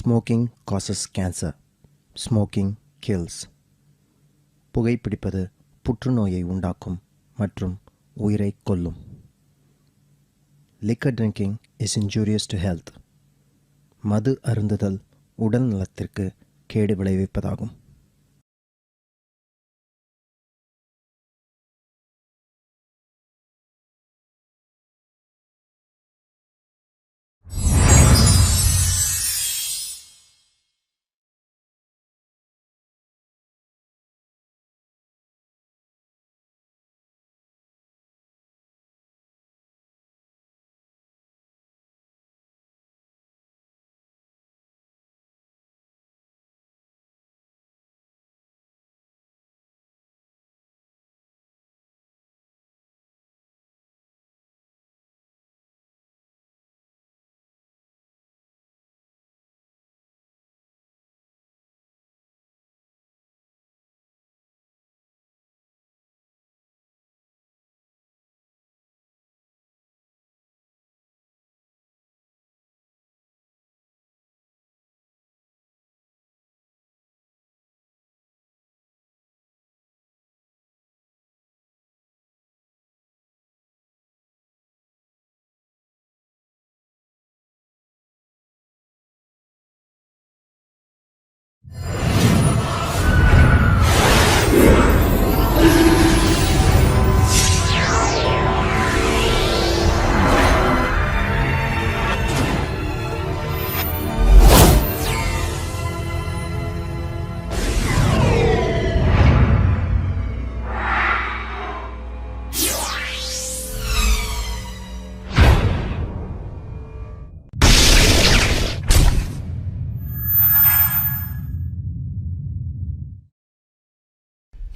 Smoking causes cancer. Smoking kills. புகைப்பிடிப்பது புற்றுநோயை உண்டாக்கும் மற்றும் உயிரை கொல்லும். Liquor drinking is injurious to health. மது அருந்துதல் உடல் நலத்திற்கு கேடு விளைவிப்பதாகும்.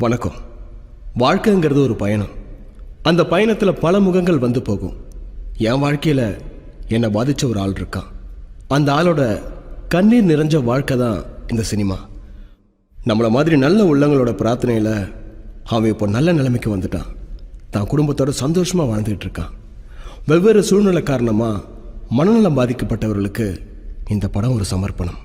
வணக்கம். வாழ்க்கைங்கிறது ஒரு பயணம். அந்த பயணத்தில் பல முகங்கள் வந்து போகும். என் வாழ்க்கையில் என்னை பாதித்த ஒரு ஆள் இருக்கான். அந்த ஆளோட கண்ணீர் நிறைஞ்ச வாழ்க்கை தான் இந்த சினிமா. நம்மளை மாதிரி நல்ல உள்ளங்களோட பிரார்த்தனையில் அவன் இப்போ நல்ல நிலைமைக்கு வந்துட்டான். தான் குடும்பத்தோட சந்தோஷமாக வாழ்ந்துகிட்டு இருக்கான். வெவ்வேறு சூழ்நிலை காரணமாக மனநலம் பாதிக்கப்பட்டவர்களுக்கு இந்த படம் ஒரு சமர்ப்பணம்.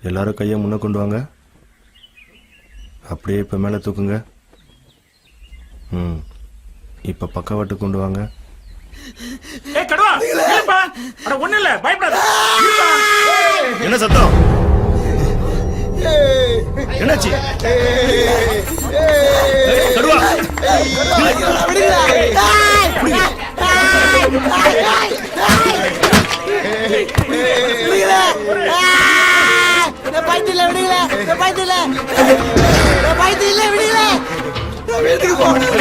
எல்லாரும் கையை முன்ன கொண்டு வாங்க. அப்படியே இப்போ மேலே தூக்குங்க. இப்போ பக்கவாட்டு கொண்டு வாங்க. என்ன சத்தம்? என்னாச்சு? கடுவா வீட்டுக்கு போகணும்.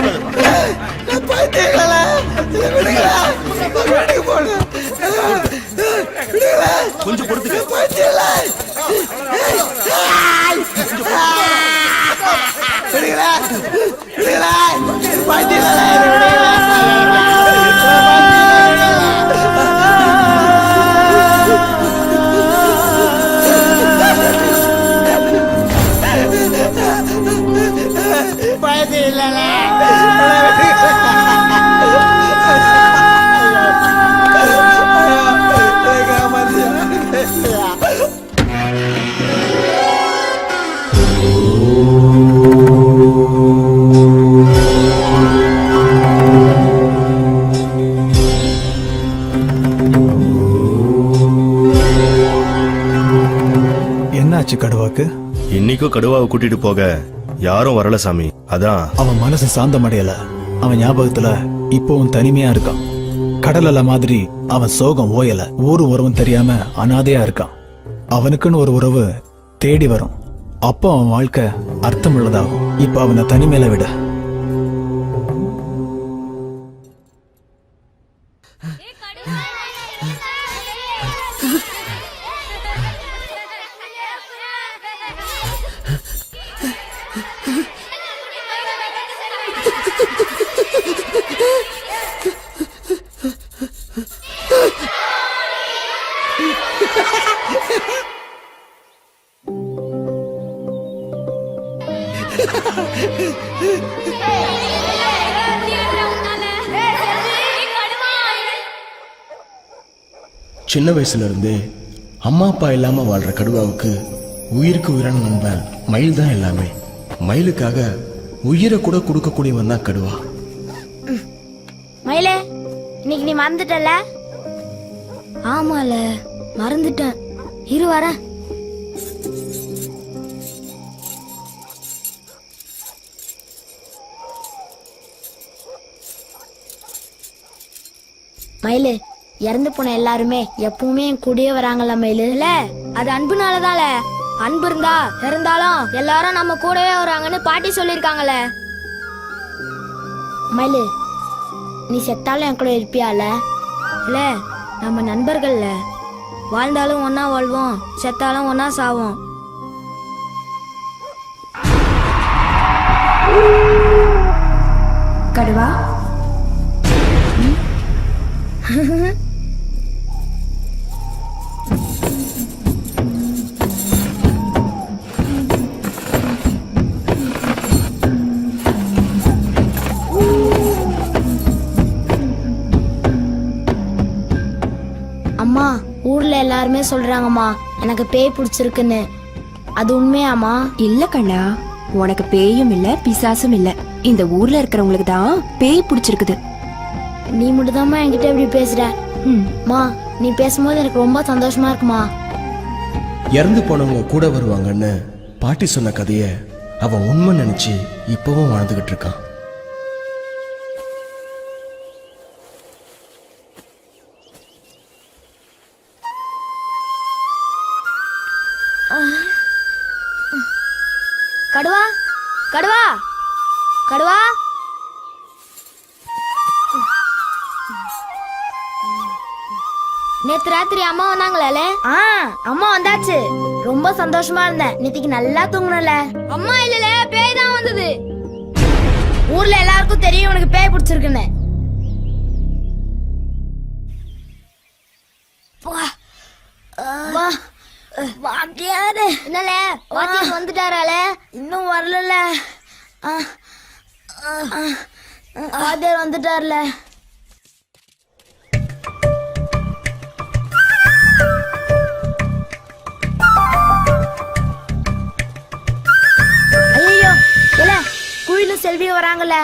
கொஞ்சம் பொறுத்து. பைத்தியம் என்னாச்சு கடுவாக்கு? இன்னைக்கும் கடுவாவை கூட்டிட்டு போக யாரும் வரல சாமி. அதான் அவன் மனசு சாந்தமடையல. அவன் ஞாபகத்துல இப்பவும் தனிமையா இருக்கான். கடல் அலை மாதிரி அவன் சோகம் ஓயல. ஊரு உறவும் தெரியாம அனாதையா இருக்கான். அவனுக்குன்னு ஒரு உறவு தேடி வரும். அப்போ அவன் வாழ்க்கை அர்த்தம் உள்ளதாகும். இப்ப அவனை தனிமையில விட. சின்ன வயசுல இருந்தே அம்மா அப்பா இல்லாம வாழ்ற கடுவாவுக்கு உயிருக்கு உயிரான நண்பன் மயில் தான் எல்லாமே. மயிலுக்காக உயிரை கூட கொடுக்கக்கூடியவன் தான் கடுவா. மயிலே, இன்னைக்கு நீ மறந்துட்டல? ஆமால, மறந்துட்டேன். இரு வரேன். மயிலு, இறந்து போன எல்லாருமே எப்பவுமே என் கூடயே வராங்கல்ல மயிலு. இல்ல, அது அன்புனாலதான்ல. அன்பு இருந்தா இருந்தாலும் எல்லாரும் நம்ம கூடவே வராங்கன்னு பாட்டி சொல்லிருக்காங்கல்ல. மயிலு, நீ செத்தாலும் என் கூட இருப்பியால? இல்ல, நம்ம நண்பர்கள்ல. வாழ்ந்தாலும் ஒன்னா வாழ்வோம், செத்தாலும் ஒன்னா சாவோம். கடுவா அம்மா, ஊர்ல எல்லாருமே சொல்றாங்கம்மா எனக்கு பேய் பிடிச்சிருக்குன்னு. அது உண்மையாமா? இல்ல கண்ணா, உனக்கு பேயும் இல்ல பிசாசும் இல்ல. இந்த ஊர்ல இருக்கிறவங்களுக்கு தான் பேய் பிடிச்சிருக்குது. நீ மட்டும்தாம்மா என்கிட்ட இப்படி பேசுற. மா, நீ பேசும்போது எனக்கு ரொம்ப சந்தோஷமா இருக்குமா. இறந்து போனவங்க கூட வருவாங்கன்னு பாட்டி சொன்ன கதைய அவன் உண்மை நினைச்சு இப்பவும் வாழ்ந்துகிட்டு இருக்கான். கடுவா, கடுவா, கடுவா. நேத்து ராத்திரி அம்மா வந்தாங்களே? அம்மா வந்தாச்சு. ரொம்ப சந்தோஷமா இருந்தேன். நேத்திக்கு நல்லா தூங்கணும்ல. அம்மா இல்லல, பேய் தான் வந்தது. ஊர்ல எல்லாருக்கும் தெரியும் உனக்கு பேய் பிடிச்சிருக்குன்னு. வாத்தியாரு என்னல, வாத்தியார் வந்துட்டாரால? இன்னும் வரல. வாத்தியார் வந்துட்டார்ல. ஐயோ, இல்ல, குயிலும் செல்வி வராங்கல்ல.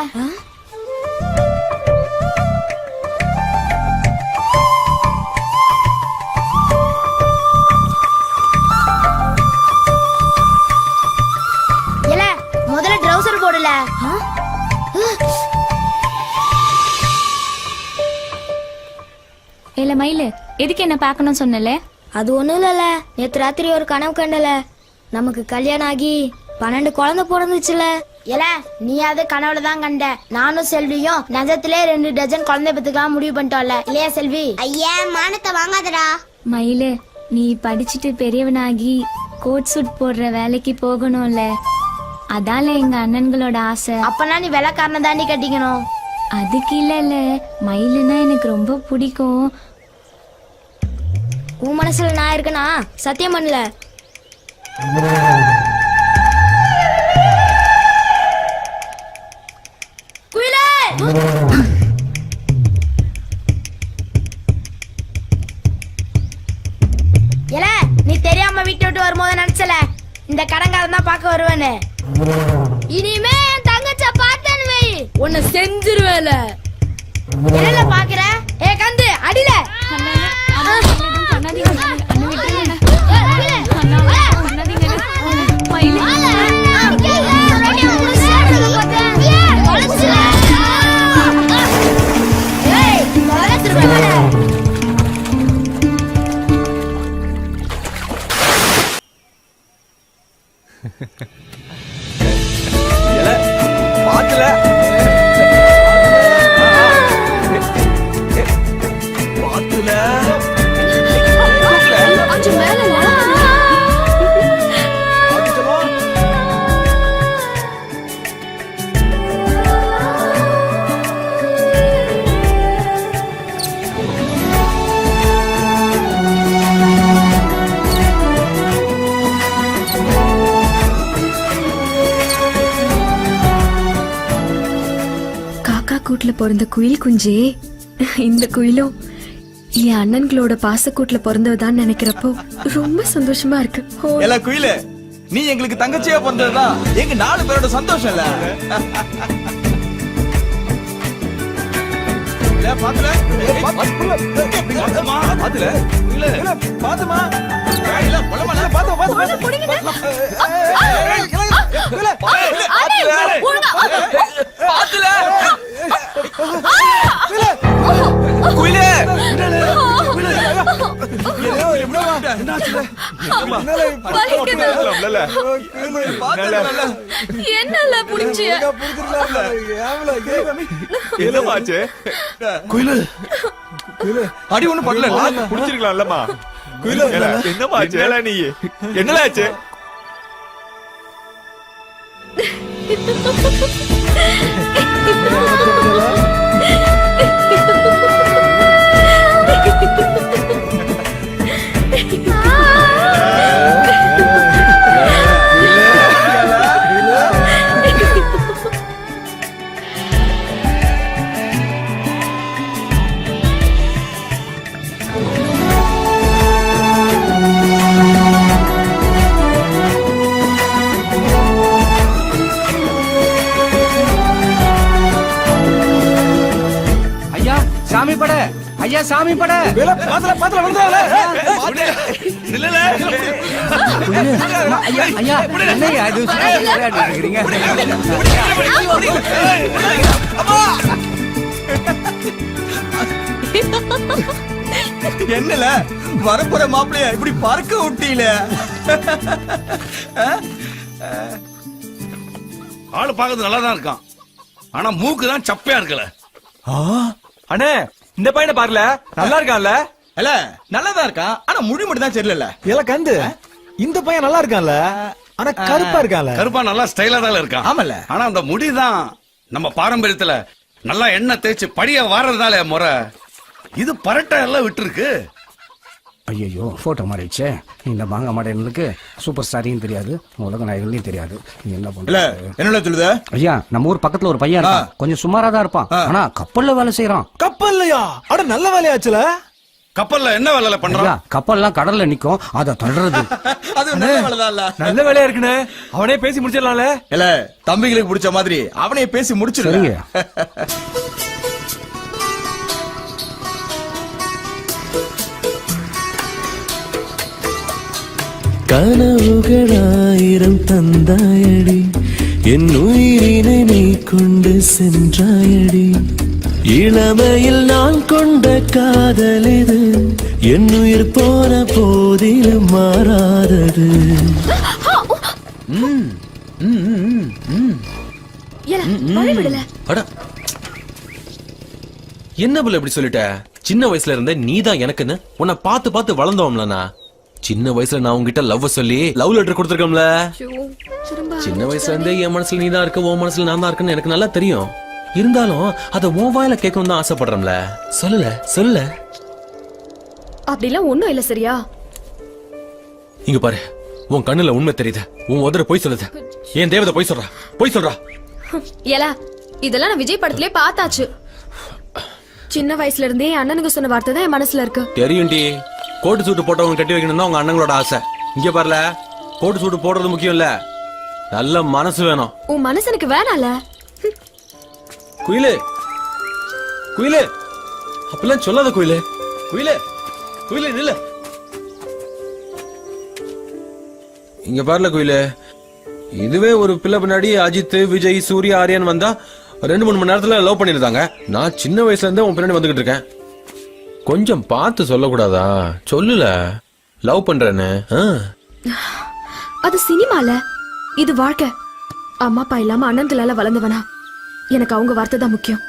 முதல்ல ட்ரவுசர் போடல. இல்ல மயிலு, எதுக்கு என்ன பார்க்கணும் சொன்னல? அது ஒண்ணும் இல்லல, நேத்து ராத்திரி ஒரு கனவு கண்டல. நமக்கு கல்யாணம் ஆகி 12 குழந்தை பிறந்துச்சுல. ஏல, நீ அது கனவுல தான் கண்ட. நானும் செல்வியும் நிஜத்திலே 2 டஜன் குழந்தை பெத்துக்கலாம் முடிவு பண்ணிட்டோம்ல, இல்லையா செல்வி? ஐயா, மானத்தை வாங்காதடா. மயிலு, நீ படிச்சுட்டு பெரியவனாகி கோட் சூட் போடுற வேலைக்கு போகணும்ல. அதால எங்க அண்ணன்களோட ஆசை. அப்பனா நீ வெள்ளக்காரனை தாண்டி கட்டிக்கணும். அதுக்கு இல்ல, மயிலுன்னா எனக்கு ரொம்ப பிடிக்கும். உன் மனசுல நான் இருக்கனா? சத்தியம் பண்ணல. நானு. இனிமே என் தங்கச்ச பார்த்தேன்னு வை, உன்னை செஞ்சிருவேல. என்ன பாக்குற? ஏ கந்து அடில. கூட்டுல பிறந்த குயில் குஞ்சே, இந்த குயிலும் என் அண்ணன்களோட பாசக்கூட்டுல பிறந்தவதான் நினைக்கிறப்போ ரொம்ப சந்தோஷமா இருக்கு. எல்லா குயில நீ எங்களுக்கு தங்கச்சியா பிறந்ததுதான் எங்க 4 பேரோட சந்தோஷம் இல்ல. பாத்துல குயிலே என்னல புடிச்சு என்னமாச்சு? குயிலு அடி ஒண்ணு பண்ணல, புடிச்சிருக்கலாம்லமா. குயிலு என்னமாச்சு? நீ என்னலாச்சு? சாமி பட ஐயா, சாமி பட பாத்துல வந்தால ஐயா ஐயா, என்னையா இது விளையாடிட்டு இருக்கீங்க? என்னல வரப்புற மாப்பிளைய இப்படி பறக்க விட்டீல? ஆளு பாக்குறது நல்லா தான் இருக்கான், ஆனா மூக்கு தான் சப்பையா இருக்கல. அண்ணே, இந்த பையனை பாருல, நல்லா இருக்கான்ல? இல்ல நல்லாதான் இருக்கான், ஆனா முடி மட்டும் தான் சரியில்ல. இல்ல கந்து, இந்த பையன் நல்லா இருக்கான்ல, ஆனா கருப்பா இருக்கான்ல. கருப்பா நல்லா ஸ்டைலா தான் இருக்கான். ஆமல்ல, ஆனா அந்த முடிதான் நம்ம பாரம்பரியத்துல நல்லா எண்ணெய் தேய்ச்சி படிய வாரதால முறை. இது பரட்டை எல்லாம் விட்டு இருக்கு. ஐயோ, போட்டோ மாறிடுச்சே. இந்த மாங்க மாடனுக்கு சூப்பர் ஸ்டாரையும் தெரியாது, உலக நாயகர்களையும் தெரியாது. என்ன பண்ற? என்ன சொல்லுத? ஐயா, நம்ம ஊர் பக்கத்துல ஒரு பையன் இருக்கான், கொஞ்சம் சுமாரா தான் இருப்பான், ஆனா கப்பல்ல வேலை செய்யறான். கப்பல்லையா? அட நல்ல வேலையாச்சுல. கப்பல்ல என்ன வேலை பண்றான்? கப்பல்லாம் கடல்ல நிக்கும், அத தள்ளுறது. அது நல்ல வேலைதான். நல்ல வேலையா இருக்குன்னு அவனே பேசி முடிச்சிடலாம்ல. இல்ல தம்பிகளுக்கு பிடிச்ச மாதிரி அவனே பேசி முடிச்சிருங்க. கனவுகளாயிரம் தந்தாயடி, என் உயிரினை நீ கொண்டு சென்றாயடி. இளமையில் நான் கொண்ட காதல் இது, என் உயிர் போன போதிலும் மாறாதது. என்ன புள்ள இப்படி சொல்லிட்ட? சின்ன வயசுல இருந்த நீதான் எனக்குன்னு உன்னை பார்த்து பார்த்து வளர்ந்தோம்லண்ணா. சின்ன வயசுல நான் உங்ககிட்ட லவ் சொல்லி லவ் லெட்டர் கொடுத்துருக்கோம்ல. சின்ன வயசுல இருந்தே என் மனசுல நீதான் இருக்க, உன் மனசுல நான் தான் இருக்குன்னு எனக்கு நல்லா தெரியும். இருந்தாலும் அத உன் வாயில கேட்கணும் தான் ஆசைப்படுறோம்ல. சொல்லல அப்படிலாம் ஒண்ணும் இல்ல. சரியா? இங்க பாரு, உன் கண்ணுல உண்மை தெரியுது, உன் உதர போய் சொல்லுது. ஏன் தேவதை போய் சொல்றா? ஏலா, இதெல்லாம் நான் விஜய் படத்திலே பார்த்தாச்சு. சின்ன வயசுல இருந்தே அண்ணனுக்கு சொன்ன வார்த்தை தான் என் மனசுல இருக்கு. தெரியும்டி, கோட்டு சூட்டு போட்டவங்க கட்டி வைக்கணும் தான் உங்க அண்ணங்களோட ஆசை. இங்க பாருல, கோட்டு சூட்டு போடுறது முக்கியம் இல்ல, நல்ல மனசு வேணும். உன் மனசு எனக்கு வேணால. குயிலு குயிலு அப்பெல்லாம் சொல்லாத குயிலு. குயிலு குயிலு நில்ல. இங்க பாருல குயிலு, இதுவே ஒரு பிள்ளை பின்னாடி அஜித், விஜய், சூர்யா, ஆரியன் வந்தா 2-3 மணி நேரத்துல லவ் பண்ணிருந்தாங்க. நான் சின்ன வயசுல இருந்தே உன் பின்னாடி வந்துகிட்டு இருக்கேன். கொஞ்சம் பார்த்து சொல்லக்கூடாதா? சொல்லுல லவ் பண்றேன்னு. அது சினிமால, இது வாழ்க்கை. அம்மா அப்பா இல்லாம அண்ணன்களால வளர்ந்தவனா, எனக்கு அவங்க வார்த்தை தான் முக்கியம்.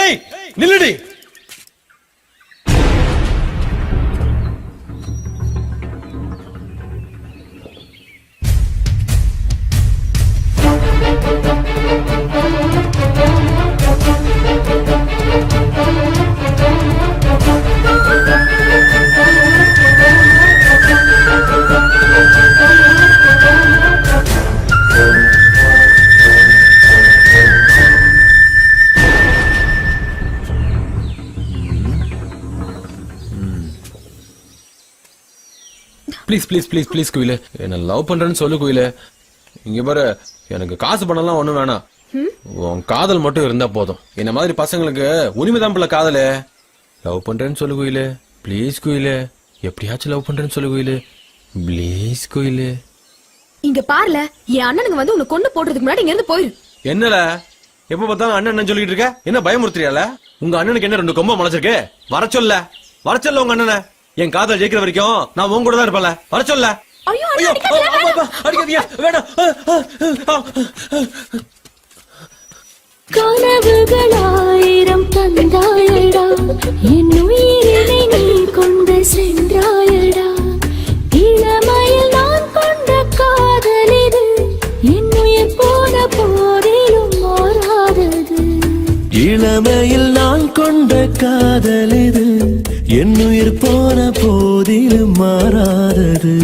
ஏய் நில்லுடி. ப்ளீஸ் ப்ளீஸ் ப்ளீஸ் ப்ளீஸ் குயிலு, என்ன லவ் பண்றேன்னு சொல்லு குயிலு. இங்க பாரு, எனக்கு காசு பணம்லாம் ஒண்ணும் வேணாம். உன் காதல் மட்டும் இருந்தா போதும். என்ன மாதிரி பசங்களுக்கு உரிமைதான் பிள்ளை காதலு. லவ் பண்றேன்னு சொல்லு குயிலு, ப்ளீஸ் குயிலு. எப்படியாச்சும் லவ் பண்றேன்னு சொல்லு குயிலு, ப்ளீஸ் குயிலு. இங்க பாருல, என் அண்ணனுங்க வந்து உன்னை கொண்டு போடுறதுக்கு முன்னாடி இங்க இருந்து போயிரு. என்னல எப்ப பார்த்தாலும் அண்ணன் சொல்லிட்டு இருக்க? என்ன பயமுறுத்துறியால? உங்க அண்ணனுக்கு என்ன 2 கொம்பை முளைச்சிருக்கு? வர சொல்ல உங்க அண்ணனை. என் காதல் ஜெயிக்கிற வரைக்கும் நான் உன் கூட தான் இருப்பேன்ல. வர சொல்ல. ஐயோ அடிக்காதீங்க, வேணாம். கனவுகளாயிரம் தந்தாயடா, என் உயிரினை நீ கொண்டு சென்றாயடா. இளமையில் நான் கொண்ட காதல் இது, என் உயிர் போன போதிலும் மாறாதது. இளமையில் நான் கொண்ட காதல் இது, என் உயிர் போன போதிலும் மாறாதது.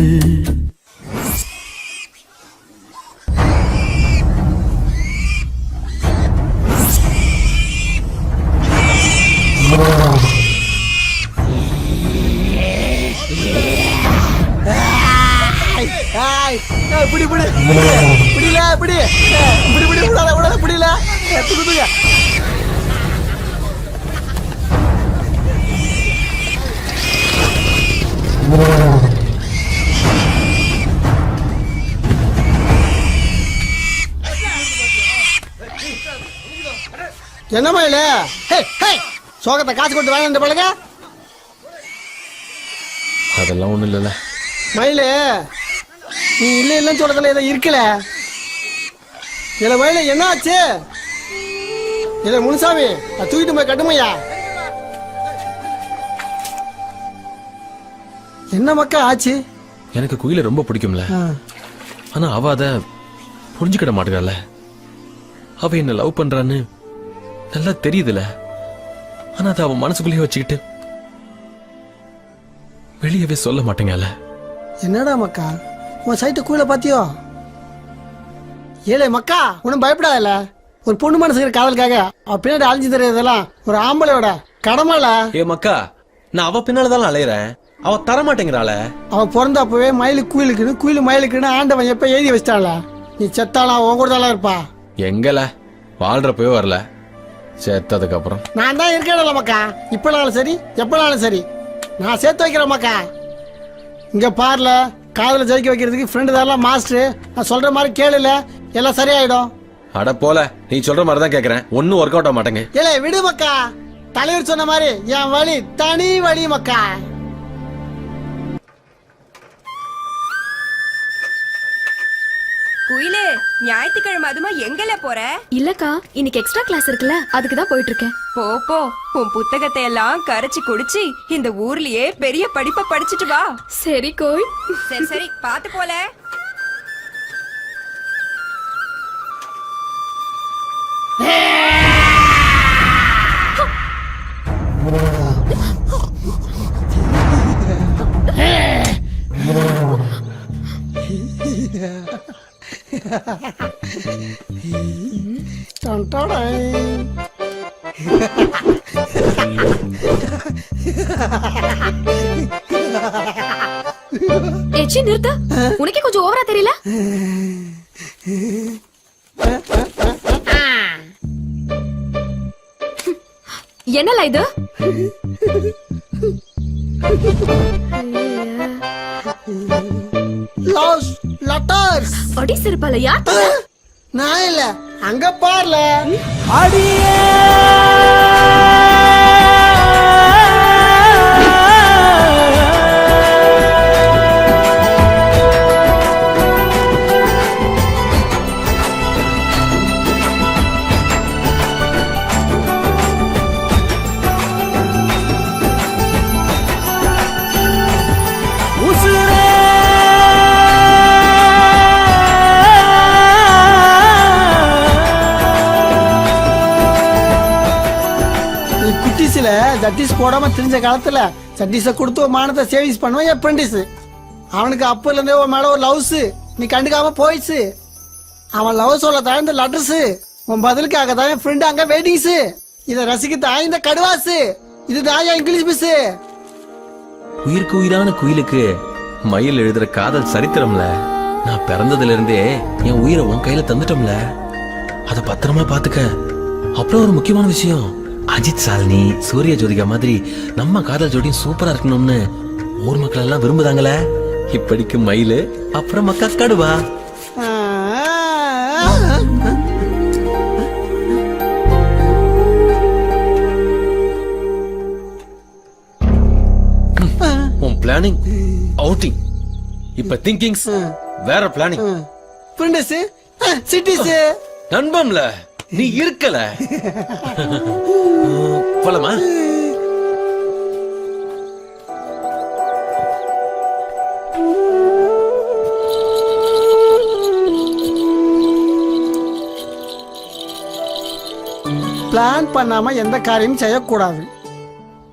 என்ன மயிலு, சோகத்தை காசு கொண்டு வாங்க பழக. அதெல்லாம் ஒண்ணும் இல்லல மயிலு, நீ இல்ல இல்லன்னு சொல்றதுல ஏதோ இருக்கல. இல்ல மயிலு, என்ன ஆச்சு? இல்ல முனுசாமி, தூக்கிட்டு போய் கட்டுமையா. என்ன மக்கா ஆச்சு? எனக்கு குயில ரொம்ப பிடிக்கும்ல. ஆனா அவ அத புரிஞ்சுக்கிட மாட்டேங்கல. அவ என்ன லவ் பண்றான்னு நல்லா தெரியுதுல. ஆனா அத அவ மனசுக்குள்ளேயே வச்சுக்கிட்டு வெளியவே சொல்ல மாட்டேங்கல. என்னடா மக்கா, உன் சைட்டு கூல பாத்தியோ? ஏழை மக்கா, ஒன்னும் பயப்படாதல. ஒரு பொண்ணு மனசுக்கிற காதலுக்காக அவ பின்னாடி அழிஞ்சு தெரியாதெல்லாம் ஒரு ஆம்பளையோட கடமைல. ஏ மக்கா, நான் அவ பின்னாலதான் அலையறேன். அவ தர மாட்டேங்கிறாள. அவ பிறந்தப்பவே மயிலு குயிலுக்குன்னு, குயிலு மயிலுக்குன்னு ஆண்டவன் எப்ப எழுதி வச்சிட்டாள. நீ செத்தாலாம் உன் கூட தான் இருப்பா. எங்கல வாழ்றப்பவே வரல, செத்ததுக்கு அப்புறம். நான் தான் இருக்கேன்ல மக்கா, இப்பனாலும் சரி எப்பனாலும் சரி நான் சேர்த்து வைக்கிறேன் மக்கா. இங்க பாருல, காதல ஜெயிக்க வைக்கிறதுக்கு ஃப்ரெண்டு தான் மாஸ்டர். நான் சொல்ற மாதிரி கேளுல, எல்லாம் சரியாயிடும். அட போல, நீ சொல்ற மாதிரி தான் கேக்குறேன். ஒன்னும் ஒர்க் அவுட் ஆக மாட்டேங்க. ஏலே விடு மக்கா, தலைவர் சொன்ன மாதிரி என் வழி தனி வழி மக்கா. குயிலே, ஞாயிற்றுக்கிழமை அதுமா எங்கல போற? இல்லக்கா, இன்னைக்கு எக்ஸ்ட்ரா கிளாஸ் இருக்குல்ல, அதுக்கு தான் போயிட்டு இருக்கேன். போ, உன் புத்தகத்தை எல்லாம் கரைச்சு குடிச்சு இந்த ஊர்லயே பெரிய படிப்பை படிச்சுட்டு வா. சரி கோய். சரி பாத்து போல. ஏச்சி நிறுத்து. உனக்கே கொஞ்சம் ஓவரா தெரியல? என்னல இது? Loves letters. அடி சிரிப்பால யார்? நான் இல்ல, அங்க பாருல. குட்டிஸ்ல ஜட்டிஸ் போடாம தெரிஞ்ச காலத்துல ஜட்டிஸ கொடுத்து ஒரு மானத்தை சேவிங்ஸ் பண்ணுவான் அப்ரெண்டிஸ். அவனுக்கு அப்பல இருந்தே உன் மேல ஒரு லவ்ஸ், நீ கண்டுக்காம போயிடுச்சு. அவன் லவ் சொல்ல தான் இந்த லெட்டர்ஸ், உன் பதிலுக்காக தான் என் ஃப்ரெண்ட் அங்க வெயிட்டிங்ஸ். இத ரசிக்க தான் இந்த கடுவாசு, இதுதான் இங்கிலீஷ் மிஸ். உயிருக்கு உயிரான குயிலுக்கு மயில் எழுதுற காதல் சரித்திரம்ல. நான் பிறந்ததுல இருந்தே என் உயிரை உன் கையில தந்துட்டோம்ல, அத பத்திரமா பாத்துக்க. அப்புறம் ஒரு முக்கியமான விஷயம், அஜித் சாலினி சூரிய ஜோதிகா மாதிரி நம்ம காதல் ஜோடியும் சூப்பரா இருக்கணும்னு ஊர் மக்கள் எல்லாம் விரும்புதாங்களே. இப்படிக்கு மயிலு, அப்புறம் மக்கா கடுவா. உன் பிளானிங் அவுட்டிங், இப்ப திங்கிங்ஸ் வேற பிளானிங். ஃப்ரெண்ட்ஸ் சிட்டிஸ் நண்பன்ல நீ இருக்கல. போலாமா? பிளான் பண்ணாம எந்த காரியமும் செய்யக்கூடாது.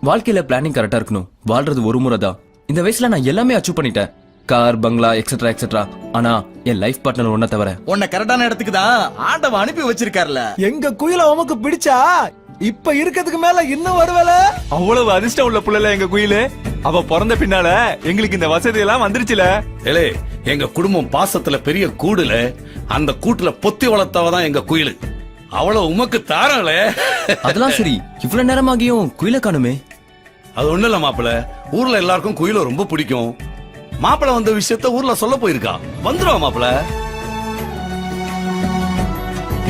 வாழ்க்கையில பிளானிங் கரெக்டா இருக்கணும். வாழ்றது ஒரு முறை தான். இந்த வயசுல நான் எல்லாமே அச்சீவ் பண்ணிட்டேன், கார், பங்களா, எக்ஸெட்ரா எக்ஸெட்ரா. ஆனா என் லைஃப் பார்ட்னர் ஒன்ன தவிர. உன்னை கரெக்டான இடத்துக்கு தான் ஆண்டவன் அனுப்பி வச்சிருக்காருல. எங்க குயில உமக்கு பிடிச்சா இப்ப இருக்கிறதுக்கு மேல இன்னும் வருவல. அவ்வளவு அதிர்ஷ்டம் உள்ள புள்ளல எங்க குயிலு. அவ பிறந்த பின்னால எங்களுக்கு இந்த வசதி எல்லாம் வந்துருச்சுல. ஏலே, எங்க குடும்பம் பாசத்துல பெரிய கூடுல, அந்த கூட்டுல பொத்தி வளர்த்தவதான் எங்க குயிலு. அவ்வளவு உமக்கு தாரல. அதெல்லாம் சரி, இவ்வளவு நேரமாகியும் குயில காணுமே. அது ஒண்ணு இல்ல மாப்பிள, ஊர்ல எல்லாருக்கும் குயில ரொம்ப பிடிக்கும். மாப்பிள வந்த விஷயத்த ஊர்ல சொல்ல போயிருக்கா. வந்துருவா மாப்பிள.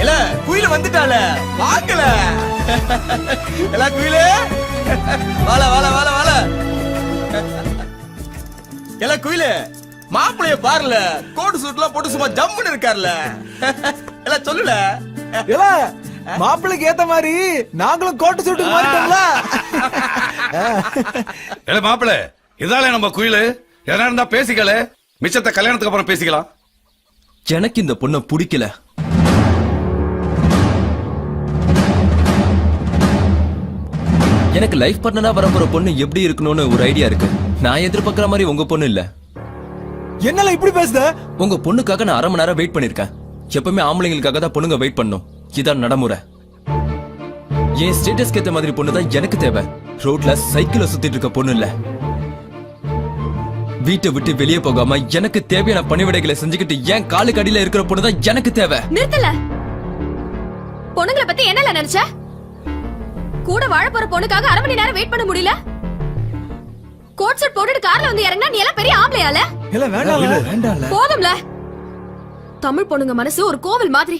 இல்ல குயில வந்துட்டால, வாங்கல. இல்ல குயில வால வால வால வால. இல்ல குயில மாப்பிளைய பாருல, கோட் சூட்லாம் போட்டு சும்மா ஜம்முன்னு இருக்காருல. இல்ல சொல்லுல. இல்ல மாப்பிளைக்கு ஏத்த மாதிரி நாங்களும் கோட்டு சூட்டு மாறிட்டோம்ல. இல்ல மாப்பிள, இதால நம்ம குயிலு. எதனா இருந்தா பேசிக்கல, மிச்சத்தை கல்யாணத்துக்கு அப்புறம் பேசிக்கலாம். எனக்கு இந்த பொண்ணை பிடிக்கல. எனக்கு லைஃப் பார்ட்னரா வரப்போற பொண்ணு எப்படி இருக்கணும்னு ஒரு ஐடியா இருக்கு. நான் எதிர்பார்க்கிற மாதிரி உங்க பொண்ணு இல்ல. என்னால இப்படி பேசுத? உங்க பொண்ணுக்காக நான் 1/2 மணி நேரம் வெயிட் பண்ணிருக்கேன். எப்பவுமே ஆம்பளைங்களுக்காக தான் பொண்ணுங்க வெயிட் பண்ணும், இதான் நடைமுறை. என் ஸ்டேட்டஸ்க்கு ஏத்த மாதிரி பொண்ணு தான் எனக்கு தேவை. ரோட்ல சைக்கிள சுத்திட்டு இருக்க பொண்ணு இல்ல. வீட்டை விட்டு வெளியே போகாம எனக்கு தேவையான பணிவிடைகளை செஞ்சுக்கிட்டு என் காலுக்கு அடியில இருக்கிற பொண்ணு தான் எனக்கு தேவை. நிறுத்தல. பொண்ணுங்களை பத்தி என்னல நினைச்ச? கூட வாழ போற பொண்ணுக்காக 1/2 மணி நேரம் வெயிட் பண்ண முடியல. கோட் சூட் போட்டுட்டு கார்ல வந்து இறங்கினா நீ எல்லாம் பெரிய ஆம்பளையால? இல்ல வேண்டாம். போதும்ல. தமிழ் பொண்ணுங்க மனசு ஒரு கோவில் மாதிரி.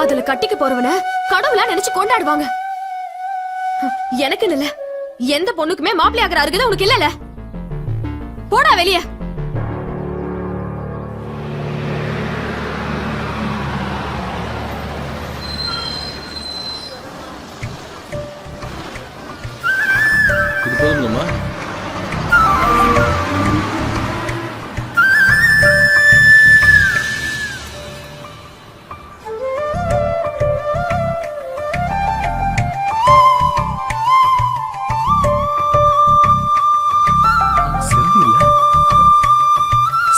அதுல கட்டிக்க போறவன கடவுளா நினைச்சு கொண்டாடுவாங்க. எனக்கு இல்ல, எந்த பொண்ணுக்குமே மாப்பிள்ளை ஆகிற அருகதை உனக்கு இல்லல. போடா வெளிய. இது போதுங்களா?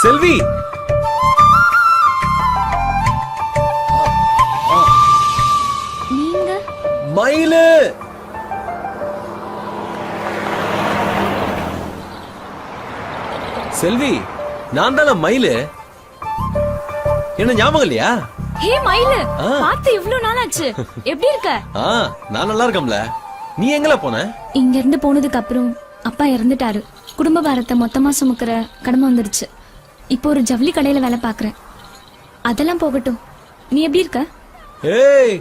செல்வி, நீங்க மயிலு. செல்வி, நான் தானே மயிலு. என்ன ஞாபகம் இல்லையா? ஹே மயிலு, ஆ. பார்த்து இவ்ளோ நாள் ஆச்சு. எப்படி இருக்க? நான் நல்லா இருக்கேன்ல. நீ எங்கல போன? இங்க இருந்து போனதுக்கு அப்புறம் அப்பா இறந்துட்டாரு. குடும்ப பாரத்தை மொத்தமா சுமக்கிற கடமை வந்துருச்சு. இப்போ ஒரு ஜவுளி கடையில வேலை பாக்குறேன். அதெல்லாம் போகட்டும், நீ எப்படி இருக்க? ஏய்,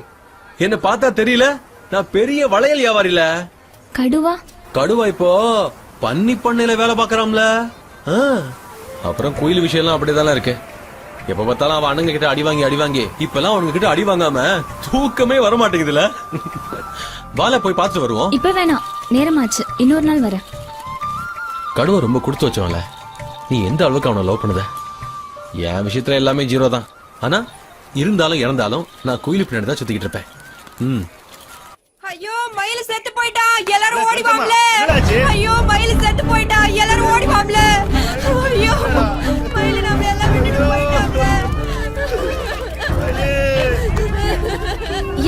என்ன பார்த்தா தெரியல? நான் பெரிய வளையல் வியாபாரில. கடுவா? கடுவா இப்போ பன்னி பண்ணையில வேலை பாக்குறாம்ல. அப்புறம் குயில் விஷயம்லாம் அப்படியேதான் இருக்கு. எப்ப பார்த்தாலும் அவன் அண்ணங்க கிட்ட அடி வாங்கி இப்பெல்லாம் அவனுங்க கிட்ட அடி வாங்காம தூக்கமே வர மாட்டேங்குதுல. வாழ போய் பார்த்துட்டு வருவோம். இப்ப வேணாம், நேரமாச்சு. இன்னொரு நாள் வரேன். கடுவா ரொம்ப கொடுத்து வச்சவன்ல. நீ எந்த அளவுக்கு அவனை லவ் பண்ணுத? என் விஷயத்துல எல்லாமே 0 தான். ஆனா இருந்தாலும் இறந்தாலும் நான் கோயிலு பின்னாடி தான் சுத்திக்கிட்டு இருப்பேன். ஐயோ மயில் செத்து போயிட்டா, எல்லாரும் ஓடி வாங்கள. ஐயோ மயில் செத்து போயிட்டா, எல்லாரும் ஓடி வாங்கள. ஐயோ மயில் நம்ம எல்லாம் விட்டுட்டு போயிட்டாங்க.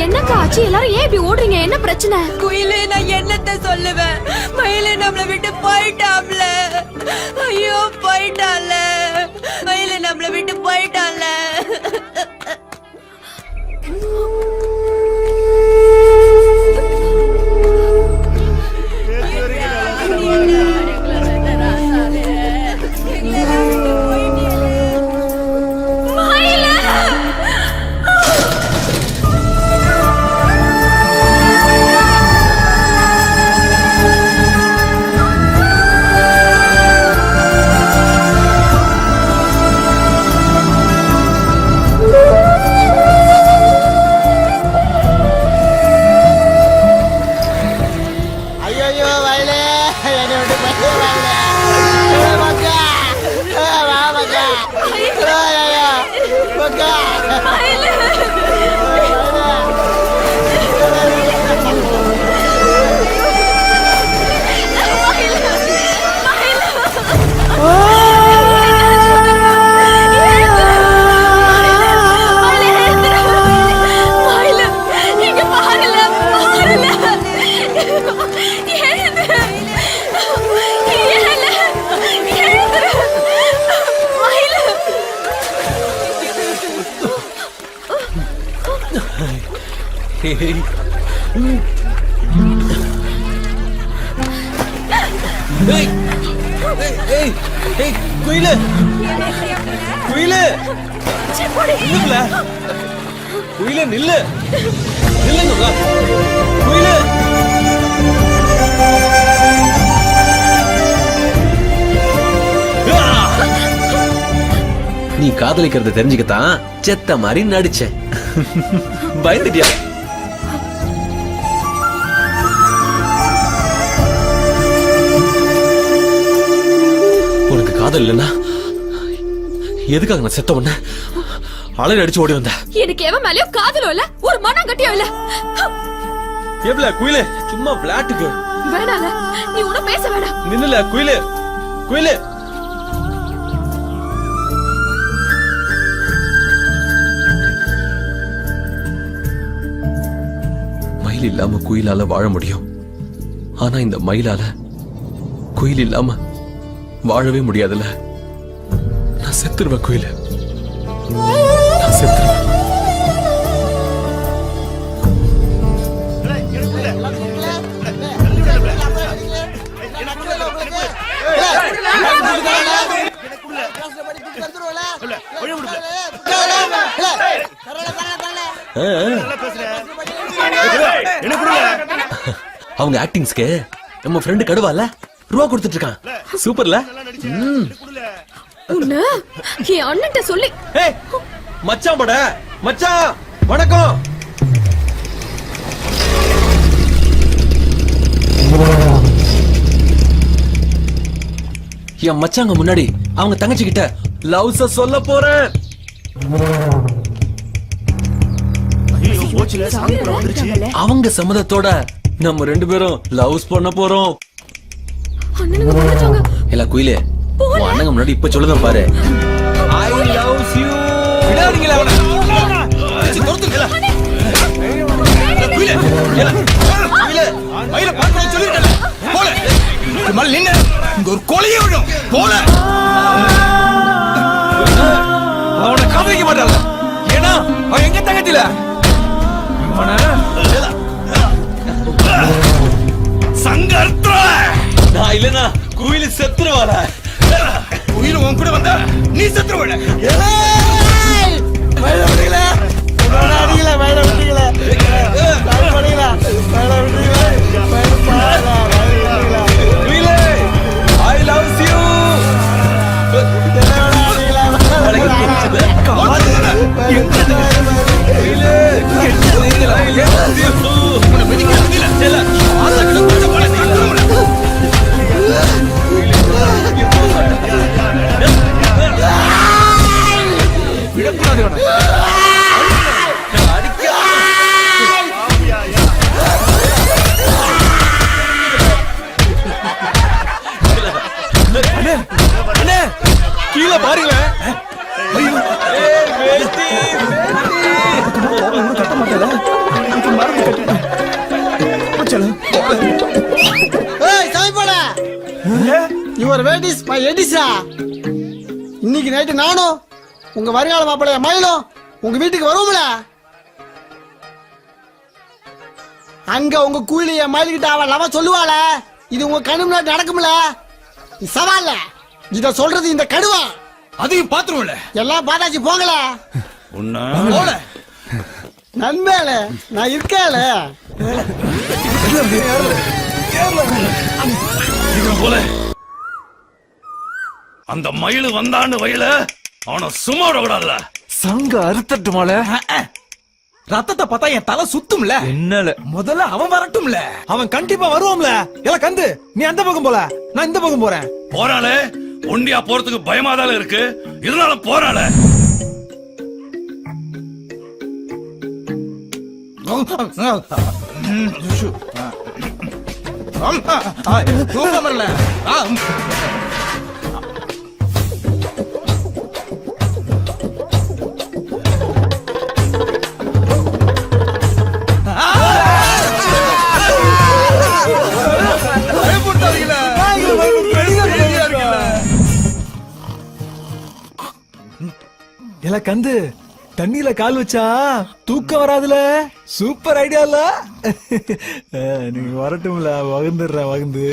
என்னக்கா ஆச்சு? எல்லாரும் ஏன் இப்படி ஓடுறீங்க? என்ன பிரச்சனை? குயிலே, நான் என்னத்த சொல்லுவேன்? மயிலே நம்மள விட்டு போயிட்டாம்ல. ஐயோ போயிட்டால. மயிலே நம்மள விட்டு போயிட்டால. ஐயோ வயலே, என்னை விட்டு போயிட்டே வயலே. மக்கா, வா மக்கா. ஐயோ மக்கா. குயிலு, குயிலு, நில்லுல. குயிலு நில்லு, நில்லுங்க. குயிலு, நீ காதலிக்கிறத தெரிஞ்சுக்கத்தான் செத்த மாதிரி நடிச்ச. பயந்துட்டியா? உனக்கு காதல் இல்லைன்னா எதுக்காக நான் செத்த உடனே அலறி அடிச்சு ஓடி வந்த? எனக்கு எவன் மேலயோ காதலும் இல்ல, ஒரு மனம் கட்டியும் இல்ல. எவ்வளவு குயிலு, சும்மா விளையாட்டுக்கு. வேணால, நீ உன பேச வேணாம். நின்னுல குயிலு, குயிலு. மயில் இல்லாம குயிலால வாழ முடியும். ஆனா இந்த மயிலால குயில் இல்லாம வாழவே முடியாதுல்ல. நான் செத்துருவேன் குயிலு, நான் செத்துருவேன். அவங்க ஆக்டிங்ஸ்க்கு நம்ம ஃப்ரெண்டு கடுவால ரூபா கொடுத்துட்டு இருக்கான். சூப்பர்ல. உன்ன என் அண்ணன்ட்ட சொல்லி. ஏய் மச்சான் பட மச்சான், வணக்கம். என் மச்சாங்க முன்னாடி அவங்க தங்கச்சி கிட்ட லவ்ஸ சொல்ல போறேன். அவங்க சம்மதத்தோட நம்ம 2 பேரும் லவ்ஸ் பண்ண போறோம். எல்லா குயிலே, உன் அண்ணங்க முன்னாடி இப்ப சொல்லுதான் பாரு. I love you. விடாதீங்களா அவனை. அடிச்சு தொடுத்துங்களா. குயிலே, குயிலே, மயில பார்க்க சொல்லிருக்கல. போல. மல நின்னு இங்க ஒரு கொலையே விடும் போல அவனை காதலிக்க மாட்டாள ஏன்னா அவன் எங்க தங்கத்தில சங்கர்த்ர நான் இல்லனா குயில செத்துருவாரா உயிர் உன் கூட வந்தா நீ செத்துருவட I love you. கீழே பாருங்களேன் யுவர் வேடிஸ் மை எடிசா. இன்னைக்கு நைட்டு நானும் உங்க வருங்கால மாப்பிளைய மயிலும் உங்க வீட்டுக்கு வருவோம்ல. அங்க உங்க கூலிய மயில்கிட்ட அவன் லவ சொல்லுவாள. இது உங்க கண்ணு முன்னாடி நடக்கும்ல. சவால்ல இத சொல்றது இந்த கடுவா. அதையும் பாத்துருவோம்ல. எல்லாம் பாத்தாச்சு போங்கல. போல நண்பேல நான் இருக்கேல. போல அந்த மயிலு வந்தான்னு வயல அவனை சும்மா விடக்கூடாதுல. சங்க அறுத்தட்டுமால ரத்தத்தை பார்த்தா என் தலை சுத்தும்ல. என்னல முதல்ல அவன் வரட்டும்ல. அவன் கண்டிப்பா வருவான்ல. எல்லாம் கந்து நீ அந்த பக்கம் போல, நான் இந்த பக்கம் போறேன். போறாளே ஒண்டியா போறதுக்கு பயமாதால இருக்கு. இருந்தாலும் போறாளே. தூக்கம் வரல. எல்லாம் கந்து தண்ணியில கால் வச்சா தூக்கம் வராதுல. சூப்பர் ஐடியா இல்ல. நீங்க வரட்டும்ல, வகுந்துடுறேன் வகுந்து.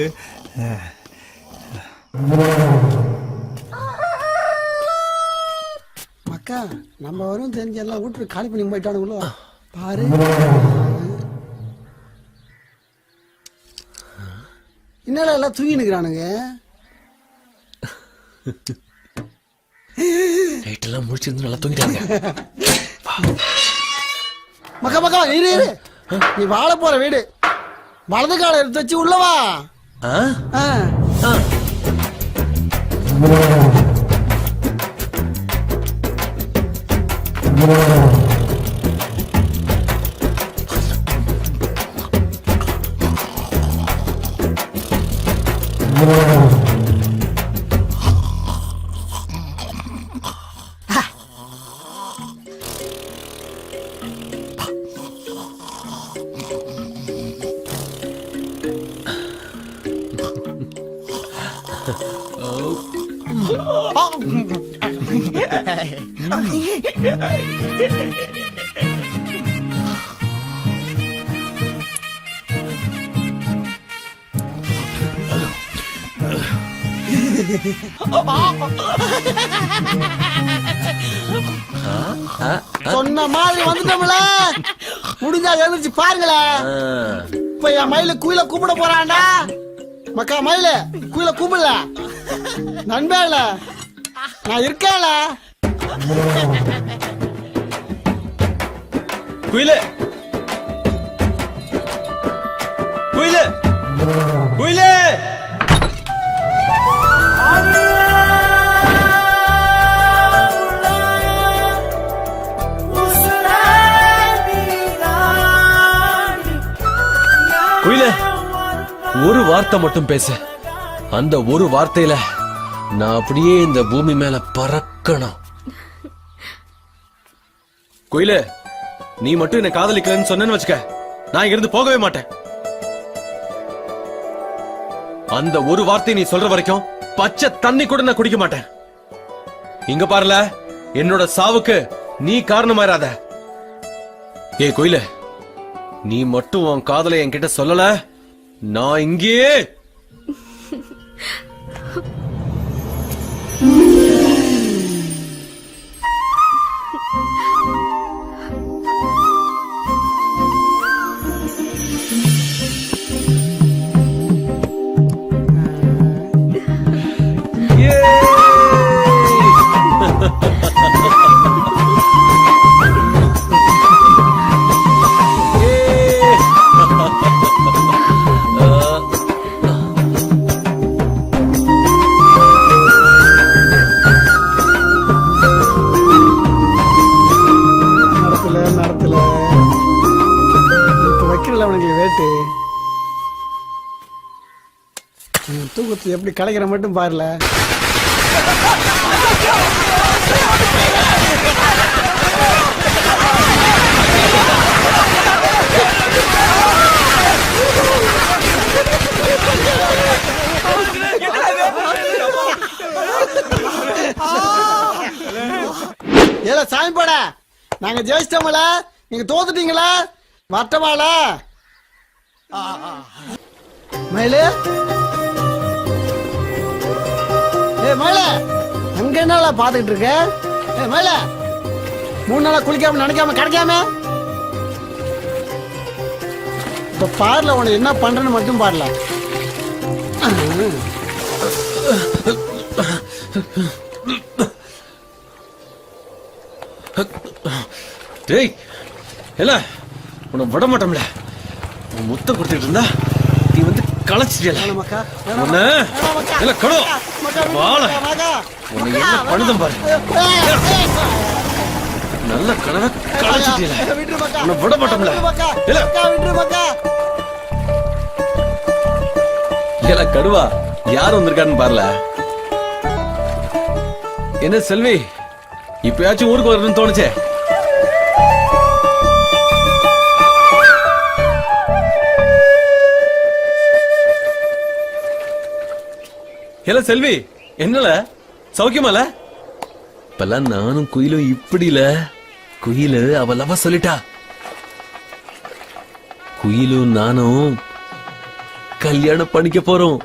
மக்கா நம்ம வரும் தெரிஞ்சு எல்லாம் வீட்டுக்கு காலி பண்ணி போயிட்டானுங்களோ பாரு. என்னடா எல்லாம் தூங்கி நிக்கிறானுங்க. நைட்டெல்லாம் முடிச்சிருந்து நல்லா தூங்கிட்டாங்க. மக்கா மக்கா இரு இரு. நீ வாழ போற வீடு வலது கால எடுத்து வச்சு உள்ளவா. சொன்ன மாதிரி வந்துட்டோம்ல. முடிஞ்சா எழுந்துச்சு பாருங்களேன். இப்ப என் மயில குயில கூப்பிட போறான்டா. மக்கா மயில குயில கூப்பிடல. நண்பேல நான் இருக்கேன்ல. குயிலே குயிலே குயிலே குயிலே ஒரு வார்த்தை மட்டும் பேசு. அந்த ஒரு வார்த்தையில நான் அப்படியே இந்த பூமி மேல பறக்கணும். குயிலே நீ மட்டும் என்ன காதலிக்கலன்னு சொன்னேன்னு வச்சுக்க, நான் இங்கிருந்து போகவே மாட்டேன். அந்த ஒரு வார்த்தை நீ சொல்ற வரைக்கும் பச்சை தண்ணி கூட நான் குடிக்க மாட்டேன். இங்க பாருல, என்னோட சாவுக்கு நீ காரணமாயிராத. ஏ கோயில, நீ மட்டும் உன் காதலை என்கிட்ட சொல்லல, நான் இங்கேயே நடத்துல வைக்கல அவனுக்கு வேட்டு. தூக்கத்தை எப்படி கலைக்கிற மட்டும் பாருல. ஏல சாமி போட, நாங்க ஜெயிச்சிட்டோம்ல, நீங்க தோத்துட்டீங்களா? வரட்டமால மயிலு. ஏ மயில, அங்க என்ன பாத்துக்கிட்டு இருக்க? ஏ மயில, 3 நாளா குளிக்காம நினைக்காம கிடைக்காம இப்ப பாருல, உனக்கு என்ன பண்றேன்னு மட்டும் பாருல. டேய், இல்ல உன்னை விட மாட்டோம்ல. முத்தம் கொடுத்துட்டு இருந்தா நீ வந்து களைச்சிட்டியல. உன்னை இல்ல கடோ வாழ உன்னை என்ன பண்ணுதும் பாரு. நல்ல கனவை களைச்சிட்டியல. உன்னை விட மாட்டோம்ல. இல்ல கடுவா, யார் வந்திருக்காருன்னு பாருல. என்ன செல்வி, இப்பயாச்சும் ஊருக்கு வரணும்னு தோணுச்சே. ஹலோ செல்வி, என்னல சௌக்கியமால? இப்பெல்லாம் நானும் குயிலும் இப்படில. குயிலு அவ லவ சொல்லிட்டா. குயிலும் நானும் கல்யாணம் பண்ணிக்க போறோம்.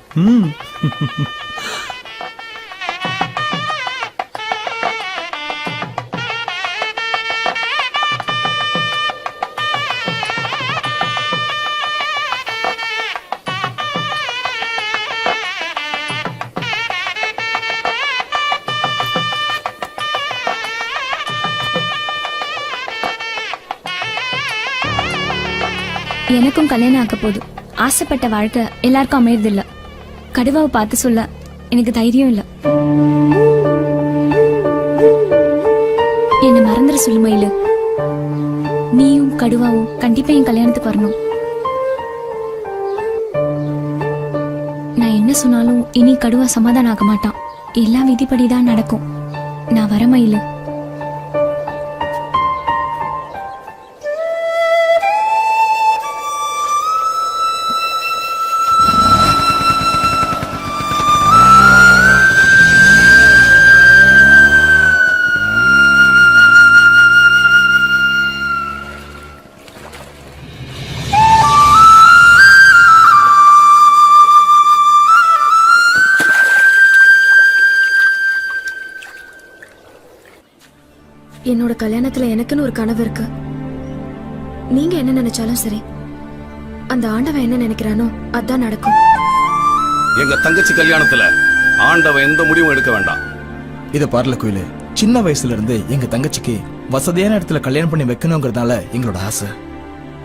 எனக்கும் கல்யாணம் ஆக்க போகுது. ஆசைப்பட்ட வாழ்க்கை எல்லாருக்கும் அமையறதில்ல. கடுவாவை பார்த்து சொல்ல எனக்கு தைரியம் இல்ல. என்ன மறந்துட சொல்லு மயிலு. நீயும் கடுவாவும் கண்டிப்பா என் கல்யாணத்துக்கு வரணும். நான் என்ன சொன்னாலும் இனி கடுவா சமாதானம் ஆக மாட்டான். எல்லாம் விதிப்படிதான் நடக்கும். நான் வர மயிலு. என்னோட கல்யாணத்துல எனக்குன்னு ஒரு கனவு இருக்கு. நீங்க என்ன நினைச்சாலும் சரி, அந்த ஆண்டவன் என்ன நினைக்கிறானோ அதான் நடக்கும். எங்க தங்கச்சி கல்யாணத்துல ஆண்டவன் எந்த முடிவும் எடுக்க வேண்டாம். இத பாருல குயிலு, சின்ன வயசுல இருந்து எங்க தங்கச்சிக்கு வசதியான இடத்துல கல்யாணம் பண்ணி வைக்கணுங்கிறதால எங்களோட ஆசை.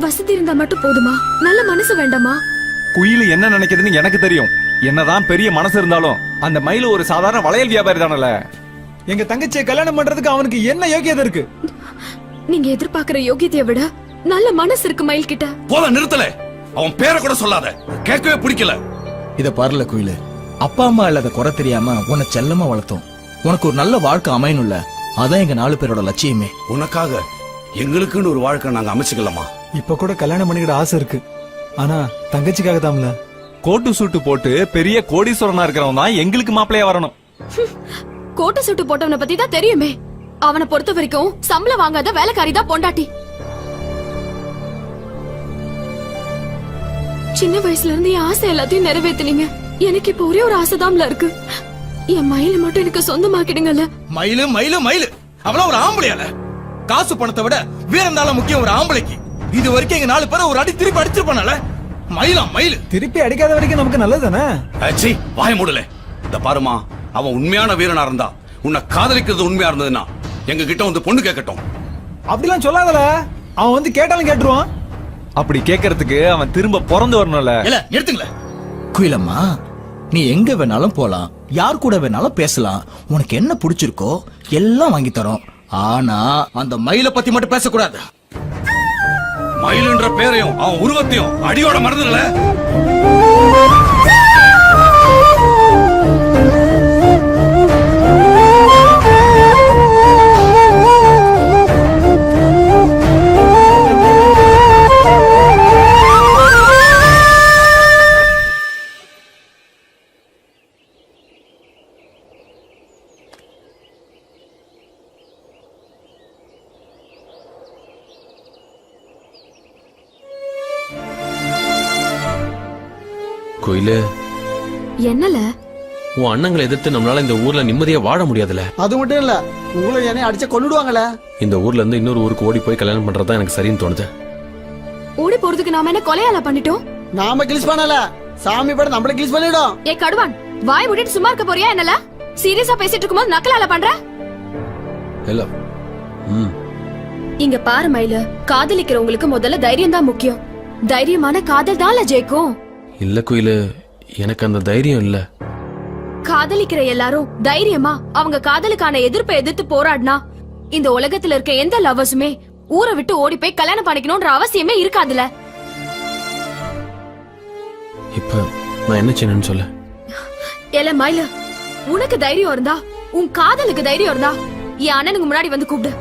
வசதி இருந்தா மட்டும் போதுமா? நல்ல மனசு வேண்டாமா? குயில் என்ன நினைக்குதுன்னு எனக்கு தெரியும். என்னதான் பெரிய மனசு இருந்தாலும் அந்த மயில ஒரு சாதாரண வளையல் வியாபாரி தானல. எங்க தங்கச்சியை கல்யாணம் பண்றதுக்கு அவனுக்கு என்ன யோகியதை இருக்கு? நீங்க எதிர்பார்க்கிற யோகியதைய விட நல்ல மனசு இருக்கு மயில் கிட்ட. போல நிறுத்தல, அவன் பேரை கூட சொல்லாத, கேட்கவே பிடிக்கல. இத பாருல குயிலு, அப்பா அம்மா இல்லாத குறை தெரியாம உன்னை செல்லமா வளர்த்தோம். உனக்கு ஒரு நல்ல வாழ்க்கை அமையணும்ல, அதான் எங்க 4 பேரோட லட்சியமே. உனக்காக எங்களுக்குன்னு ஒரு வாழ்க்கை நாங்க அமைச்சுக்கலாமா? இப்ப கூட கல்யாணம் பண்ணிக்கிட ஆசை இருக்கு. ஆனா தங்கச்சிக்காக தான்ல. கோட்டு சூட்டு போட்டு பெரிய கோடீஸ்வரனா இருக்கிறவன் தான் எங்களுக்கு மாப்பிள்ளையா வரணும். கோட்டை சுட்டு போட்டவனை பத்தி தான் தெரியுமே. அவனை பொறுத்த வரைக்கும் சம்பளம் வாங்காத வேலைக்காரி தான் பொண்டாட்டி. சின்ன வயசுல இருந்து என் ஆசை எல்லாத்தையும் நிறைவேத்துனீங்க. எனக்கு இப்ப ஒரே ஒரு ஆசைதான்ல இருக்கு. என் மயில மட்டும் எனக்கு சொந்தமாக்கிடுங்கல்ல. மயிலு மயிலு மயிலு அவள ஒரு ஆம்பளையால. காசு பணத்தை விட வேற இருந்தாலும் முக்கியம் ஒரு ஆம்பளைக்கு. இது வரைக்கும் எங்க 4 பேரை ஒரு அடி திருப்பி அடிச்சிருப்பானால. மயிலா மயிலு. திருப்பி அடிக்காத வரைக்கும் நமக்கு நல்லது தானே. அச்சி வாய மூடல. இந்த பாருமா, அவன் உண்மையான வீரனா இருந்தா, உன்னை காதலிக்கிறது உண்மையா இருந்ததுன்னா எங்க கிட்ட வந்து பொண்ணு கேட்கட்டும். அப்படிலாம் சொல்லாதல. அவன் வந்து கேட்டாலும் கேட்டுருவான். அப்படி கேட்கறதுக்கு அவன் திரும்ப பிறந்து வரணும்ல. இல்ல நிறுத்துங்களே. குயிலம்மா, நீ எங்க வேணாலும் போலாம், யார் கூட வேணாலும் பேசலாம். உனக்கு என்ன பிடிச்சிருக்கோ எல்லாம் வாங்கி தரோம். ஆனா அந்த மயிலை பத்தி மட்டும் பேசக்கூடாது. மயிலுன்ற பேரையும் அவன் உருவத்தையும் அடியோட மறந்துடல. கோயிலு, என்னல உன் அண்ணங்களை எதிர்த்து நம்மளால இந்த ஊர்ல நிம்மதியா வாழ முடியாதுல. அது மட்டும் இல்ல, உங்களை என்னை அடிச்ச கொன்னுடுவாங்களே. இந்த ஊர்ல இருந்து இன்னொரு ஊருக்கு ஓடி போய் கல்யாணம் பண்றதுதான் எனக்கு சரின்னு தோணுது. ஓடி போறதுக்கு நாம என்ன கொலையால பண்ணிட்டோம்? நாம கிளிஸ் பண்ணல, சாமி படம் நம்மள கிளிஸ் பண்ணிடும். ஏ கடுவான், வாய் விட்டுட்டு சும்மா இருக்க போறியா? என்னல சீரியஸா பேசிட்டு இருக்கும்போது நக்கலால பண்ற? இல்ல. இங்க பாரு மயில, காதலிக்கிறவங்களுக்கு முதல்ல தைரியம் தான் முக்கியம். தைரியமான காதல் தான்ல ஜெயிக்கும். இல்ல கோயிலு, எனக்கு அந்த தைரியம் இல்ல. காதலிக்கிற எல்லாரும் தைரியமா அவங்க காதலுக்கான எதிர்ப்பை எதிர்த்து போராடினா இந்த உலகத்துல இருக்க எந்த லவ்வர்ஸுமே ஊரை விட்டு ஓடி போய் கல்யாணம் பண்ணிக்கணும்ன்ற அவசியமே இருக்காதுல. இப்ப நான் என்ன செய்யணும்னு சொல்ல. ஏல மயில, உனக்கு தைரியம் இருந்தா, உன் காதலுக்கு தைரியம் இருந்தா என் அண்ணனுக்கு முன்னாடி வந்து கூப்பிடு.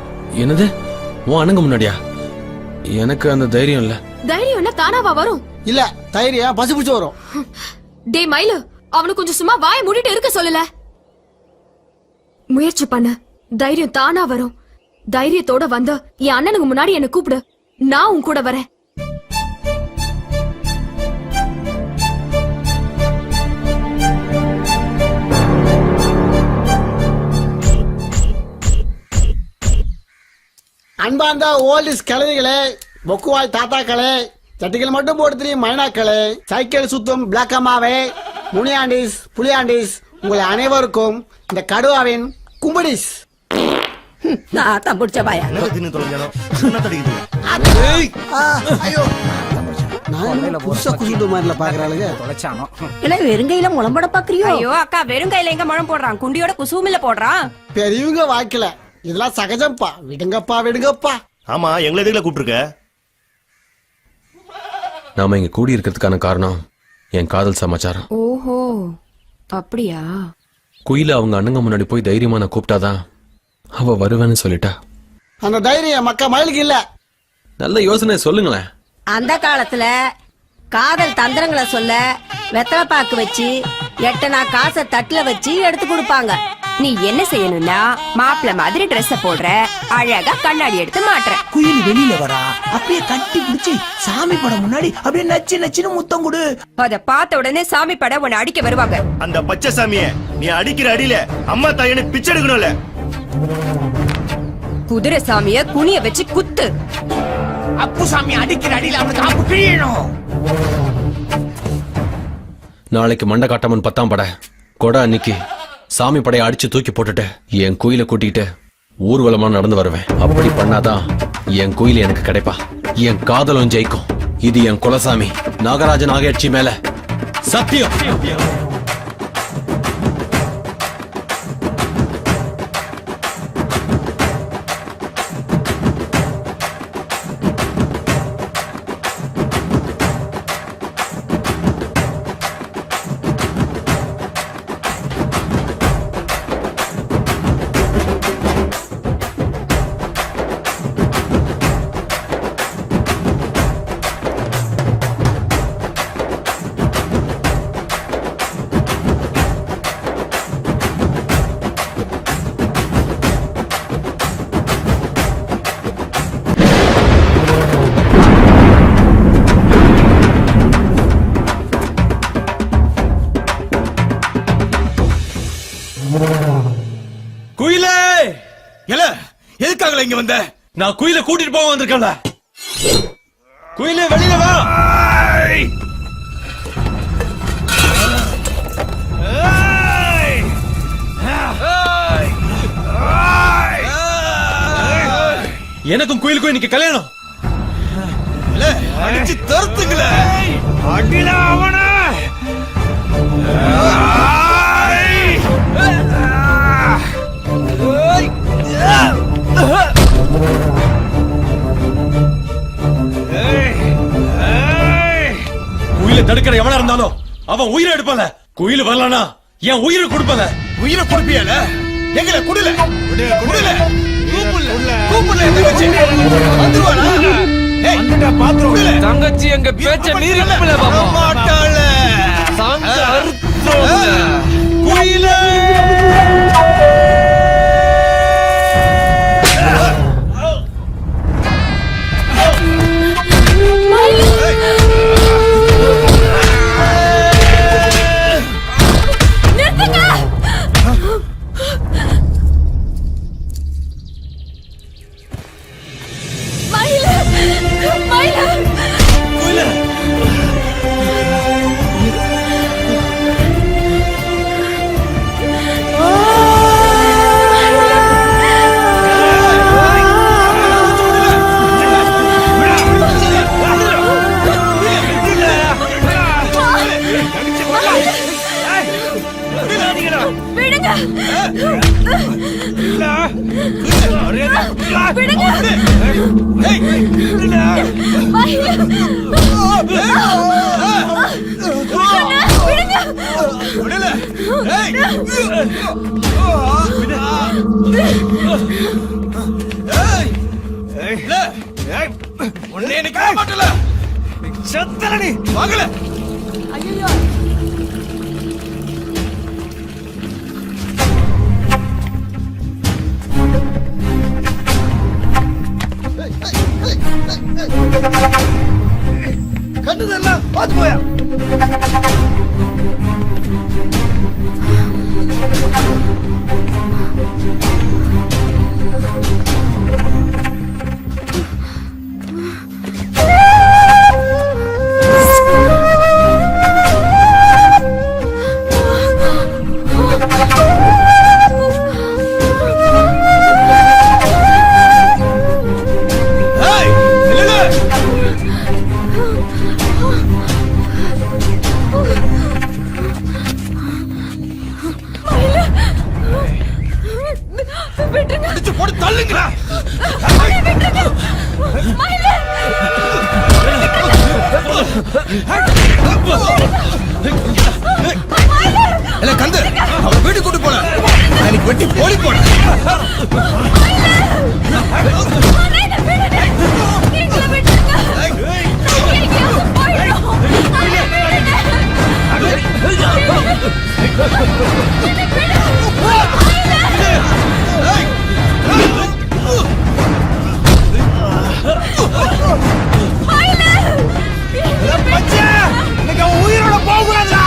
என்னது? உன் அண்ணங்க முன்னாடியா? எனக்கு அந்த தைரியம் இல்ல. தைரியம் என்ன தானாவா வரும்? இல்ல, தைரியம் பசு பிடிச்சு வரும். டே மயில, அவனுக்கு கொஞ்சம் சும்மா வாயை மூடிட்டு இருக்க சொல்லல. முயற்சி பண்ண, தைரியம் தானா வரும். தைரியத்தோட வந்து என் அண்ணனுக்கு முன்னாடி என்ன கூப்பிடு, நான் உன் கூட வரேன். அன்பார்ந்த ஓல்டிஸ் கிழவிகளே, பொக்குவாய் தாத்தாக்களே, சட்டிகள் மட்டும் போட்டு தெரியும் மைனாக்களே, சைக்கிள் சுத்தும் பிளாக் அம்மாவே, முனியாண்டிஸ், புலியாண்டிஸ், உங்களை அனைவருக்கும் இந்த கடுவாவின் கும்படிஸ். நான் பிடிச்ச பாயா வெறுங்கையில முளம்பட பாக்குறியோ? ஐயோ அக்கா, வெறுங்கையில எங்க முழம் போடுறான், குண்டியோட குசுமில்ல போடுறான். பெரியவங்க வாய்க்கல, இதெல்லாம் சகஜம்ப்பா. விடுங்கப்பா விடுங்கப்பா. ஆமா, எங்களை எதுக்குல கூப்பிட்டுருக்க? நாம இங்க கூடி இருக்கிறதுக்கான காரணம் என் காதல் சமாச்சாரம். ஓஹோ, அப்படியா? குயில அவங்க அண்ணங்க முன்னாடி போய் தைரியமா நான் கூப்பிட்டாதான் அவ வருவேன்னு சொல்லிட்டா. அந்த தைரியம் மக்கா மயிலுக்கு இல்ல. நல்ல யோசனை சொல்லுங்களேன். அந்த காலத்துல காதல் தந்திரங்களை சொல்ல வெத்தலை பாக்கு வச்சு 8 நாள் காசை தட்டுல வச்சு எடுத்து கொடுப்பாங்க. நீ என்ன செய்யணும்னா, மாப்பிள்ள மாதிரி ட்ரெஸ் போடுற, அழகா கண்ணாடி எடுத்து மாட்டுற. குயில் வெளியில வரா, அப்படியே கட்டி பிடிச்சி சாமி படம் முன்னாடி அப்படியே நச்சு நச்சுன்னு முத்தம் கொடு. அத பார்த்த உடனே சாமி படம் உன்னை அடிக்க வருவாங்க. அந்த பச்சை சாமிய நீ அடிக்கிற அடியில அம்மா தாயனை பிச்சை எடுக்கணும்ல. குதிரை சாமிய குனிய வச்சு குத்து. அப்பு சாமி அடிக்கிற அடியில அவனுக்கு ஆப்பு கிழியணும். நாளைக்கு மண்ட காட்டமன் 10ஆம் பட கொடை அன்னைக்கு சாமி படையை அடிச்சு தூக்கி போட்டுட்டு என் கோயிலை கூட்டிட்டு ஊர்வலமா நடந்து வருவேன். அப்படி பண்ணாதான் என் கோயில் எனக்கு கிடைப்பா. என் காதலும் ஜெயிக்கும். இது என் குலசாமி நாகராஜன் ஆகியாட்சி மேல சத்தியம். எதுக்காக இங்க வந்த? நான் குயில கூட்டிட்டு போக வந்திருக்கேன்ல. குயிலே வெளியில வா. எனக்கும் குயிலுக்கும் இன்னைக்கு கல்யாணம். அடிச்சு தருத்துங்களே. அடில அவன குயில தடுக்கிற எவனா இருந்தாலும் அவன் உயிரை எடுப்பல. குயில் வரலனா என் உயிரை கொடுப்பல. உயிரை கொடுப்பியால? எங்களை குடுல குடுல கூப்பிடல எங்க வச்சு வந்துருவானா? ஏய் வந்துட்டா பாத்துறோம். தங்கச்சி எங்க பேச்ச மீறி மாட்டாள குயில உன்னை நிக்க மாட்டல. சத்தலடி வாங்கல. ஐயோ கண்டுதெல்லாம் பாத்து போயா. போட்டு தள்ளுங்களா. இல்ல கந்து அவன் வீட்டுக்கு கூட்டு போல. எனக்கு வெட்டி போலி போன. உயிரோட போக கூடாதுடா.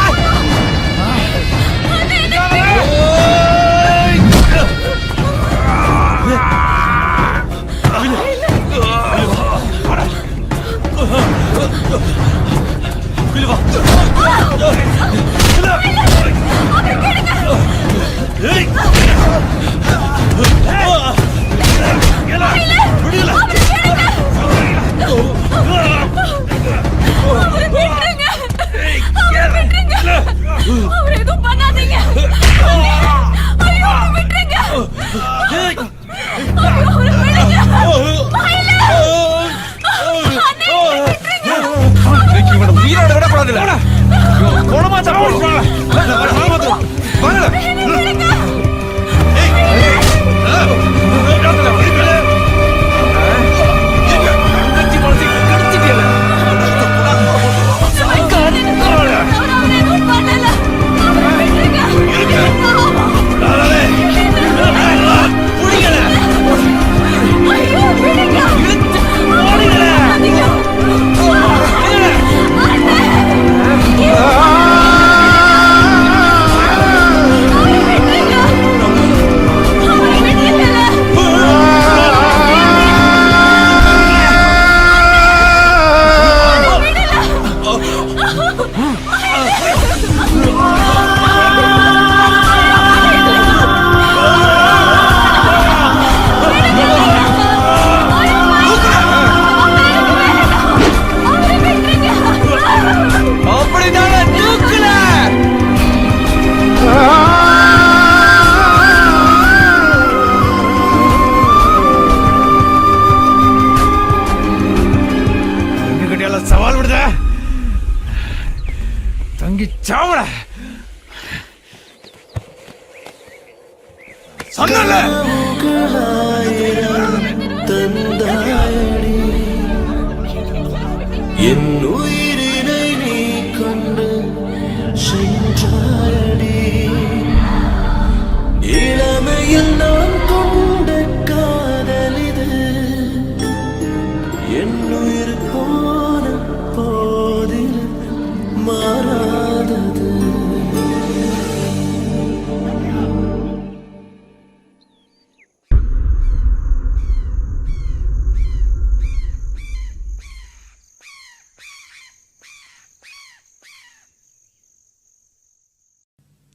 சாவல சொன்னல தந்தாயடி என் உயிரினை நீ கொண்டு சென்றாயடி இளமையில் நான் கொண்ட காதலிது என் உயிர் போன போதில் மாறாதது.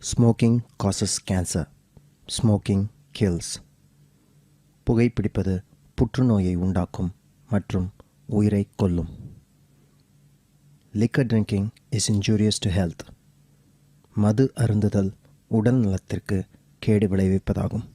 Smoking causes cancer. Smoking kills. புகைப்பிடிப்பது புற்றுநோயை உண்டாக்கும் மற்றும் உயிரை கொல்லும். Liquor drinking is injurious to health. மது அருந்துதல் உடல் நலத்திற்கு கேடு விளைவிப்பதாகும்.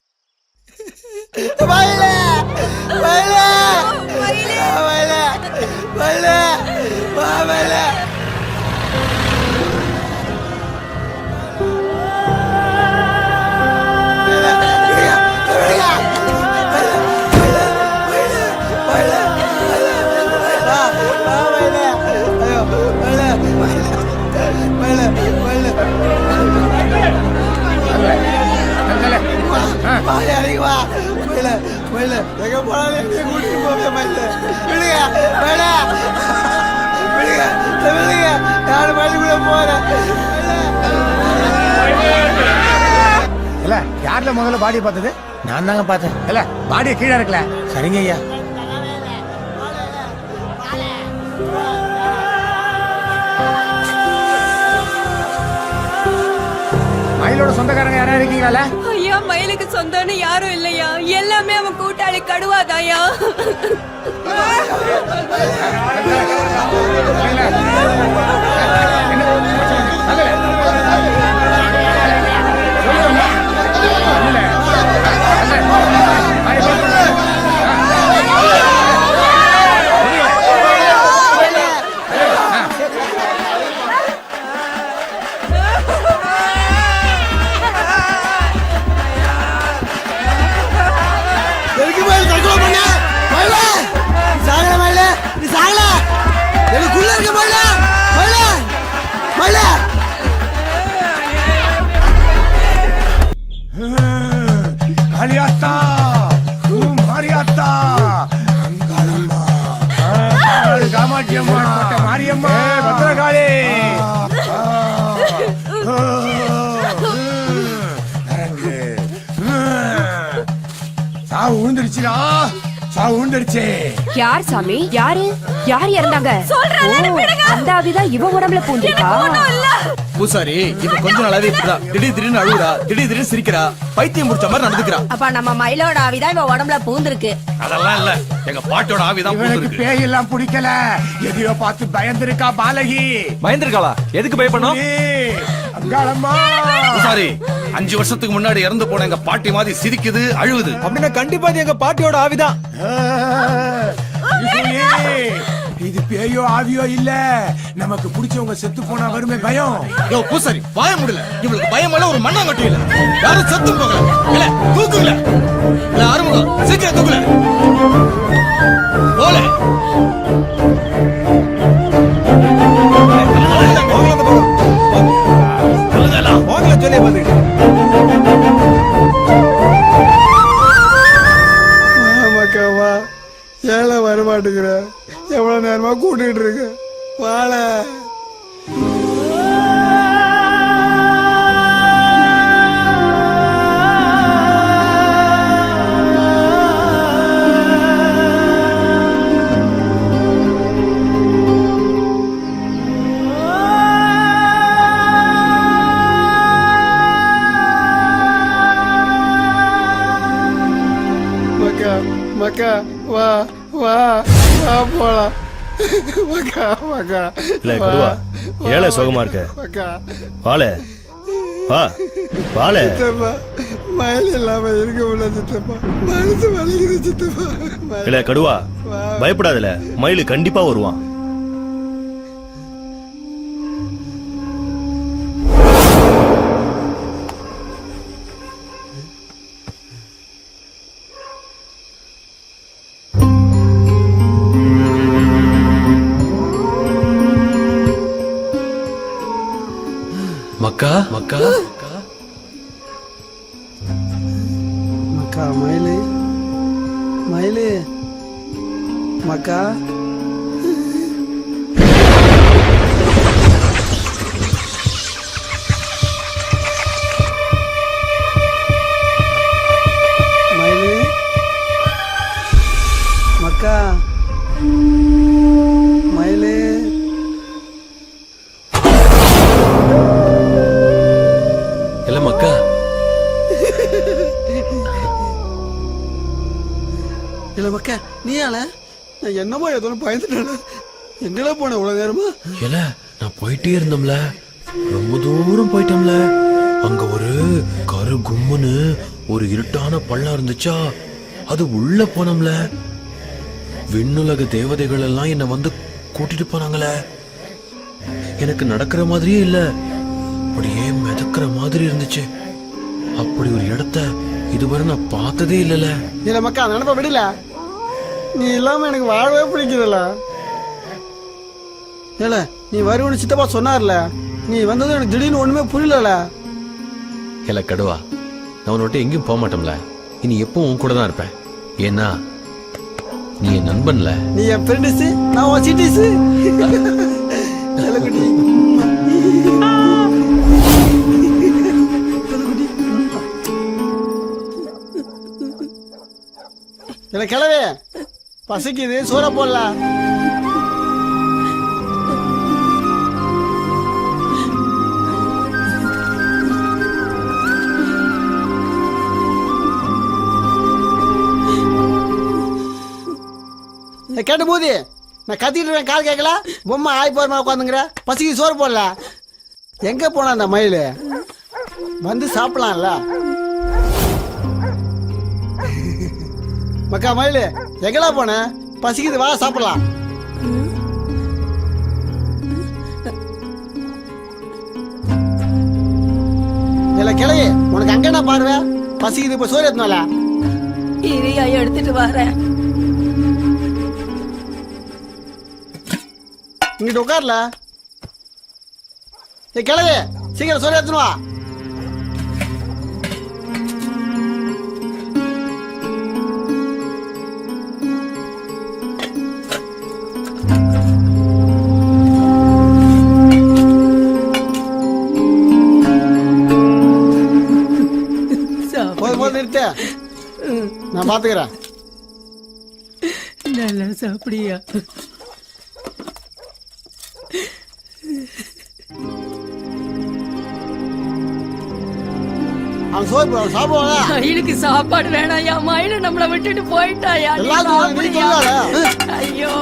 யார்ல முதல்ல பாடி பார்த்தது? நான் தாங்க பார்த்தேன். இல்ல பாடியை கீழே இருக்கல. சரிங்க ஐயா. மயிலோட சொந்தக்காரங்க யாரா இருக்கீங்களா? ஐயா மயிலுக்கு சொந்தம்னு யாரும் இல்லையா, எல்லாமே அவன் கூட்டாளி கடுவாதாயா. மாரியம்மா பத்திரகாளி சாவு விழுந்துடுச்சுடா. சாவு விழுந்துடுச்சு. யார் சாமி? யாரு யார் இறந்தாங்க? அந்த ஆவிதான் இவ உடம்புல பூந்திருக்கா? பூசாரி இப்ப கொஞ்ச நாளாவே இப்படிதான் திடீர் திடீர்னு அழுகுறா, திடீர் திடீர்னு சிரிக்கிறா, பைத்தியம் முடிச்ச மாதிரி நடந்துக்கிறா. அப்ப நம்ம மயிலோட ஆவிதான் இவ உடம்புல பூந்திருக்கு. அதெல்லாம் இல்ல, எங்க பாட்டோட ஆவிதான் இவனுக்கு பூந்திருக்கு. பேய் எல்லாம் பிடிக்கல. எதையோ பார்த்து பயந்துருக்கா பாலகி. பயந்துருக்காளா? எதுக்கு பயப்படணும்? அங்காளம்மா சாரி, 5 வருஷத்துக்கு முன்னாடி இறந்து போன எங்க பாட்டி மாதிரி சிரிக்குது, அழுவுது. அப்படின்னா கண்டிப்பா இது எங்க பாட்டியோட ஆவிதான். இது பேயோ ஆவியோ இல்ல, நமக்கு பிடிச்சவங்க செத்து போனா வருமே பயம். யோ பூசாரி வாய முடியல. இவளுக்கு பயம் இல்ல, ஒரு மண்ணாங்கட்டி இல்ல. யாரும் செத்து போகல. இல்ல தூக்குல. இல்ல ஆறுமுகம் சீக்கிரம் தூக்குல. போல ஏழை வரமாட்டேங்கிற, எவ்வளவு நேரமா கூட்டிட்டு இருக்கு. வாழ மக்கா வா வா வா போலாம். மக்கா மக்கா இல்ல கடுவா, ஏழை சோகமா இருக்க. மக்கா வாழ வா வாழ. சித்தப்பா மயில் இல்லாம இருக்க முடியல சித்தப்பா. மனசு வலிக்குது சித்தப்பா. இல்ல கடுவா பயப்படாதல, மயிலு கண்டிப்பா வருவான். மக்கா மக்கா மக்கா மயிலு மயிலு மக்கா மயிலு மக்கா மயிலு இல்ல மக்கா இல்ல மக்கா நீ ஆள நான் என்னமோ ஏதோ பயந்துட்டேன் எங்கடா போன இவ்வளவு நேரமா இல்ல நான் போயிட்டே இருந்தோம்ல ரொம்ப தூரம் போயிட்டோம்ல அங்க ஒரு கரு கும்முன்னு ஒரு இருட்டான பள்ளம் இருந்துச்சா அது உள்ள போனோம்ல விண்ணுலக தேவதைகள் எல்லாம் என்ன வந்து கூட்டிட்டு போனாங்களே எனக்கு நடக்கிற மாதிரியே இல்ல அப்படியே மிதக்கிற மாதிரி இருந்துச்சு அப்படி ஒரு இடத்த இதுவரை நான் பார்த்ததே இல்லல இல்ல மக்கா அந்த நினைப்ப விடல நீ இல்லாம எனக்கு வாழவே பிடிக்குதுல்ல ஏல நீ வருவன்னு சித்தப்பா சொன்னார்ல நீ வந்தது எனக்கு திடீர்னு ஒண்ணுமே புரியல இல்ல கடுவா நான் உன்னை விட்டு எங்கேயும் போக மாட்டோம்ல இனி எப்பவும் உன் கூட தான் இருப்பேன் ஏன்னா நீ என் நண்பன்ல நீ என் ஃப்ரெண்ட்ஸ் நான் உன் சிட்டிஸ் இல்ல கிளவே பசிக்குது சோற போடலாம் கேட்ட போது நான் கத்திட்டு இருக்கேன் கால் கேட்கல பொம்மை ஆய் போறமா உட்காந்துங்கிற பசிக்கு சோறு போடல எங்க போன அந்த மயில் வந்து சாப்பிடலாம்ல மக்கா மயில் எங்கடா போன பசிக்குது வா சாப்பிடலாம் இல்ல கிளையே உனக்கு அங்க என்ன பாருவ பசிக்குது இப்ப சோறு எத்தனால இரியா எடுத்துட்டு வரேன் இங்கிட்ட உட்கார்ல கிளையே சீக்கிரம் சோறு எடுத்துன்னு வா போது நிறுத்த நான் பாத்துக்கிறேன் நல்லா சாப்பிடியா அவன் சோறு சாப்பிடுவாங்க மயிலுக்கு சாப்பாடு வேணாயா மயிலு நம்மள விட்டுட்டு போயிட்டாயா நீ சாப்பிடுறியா? ஐயோ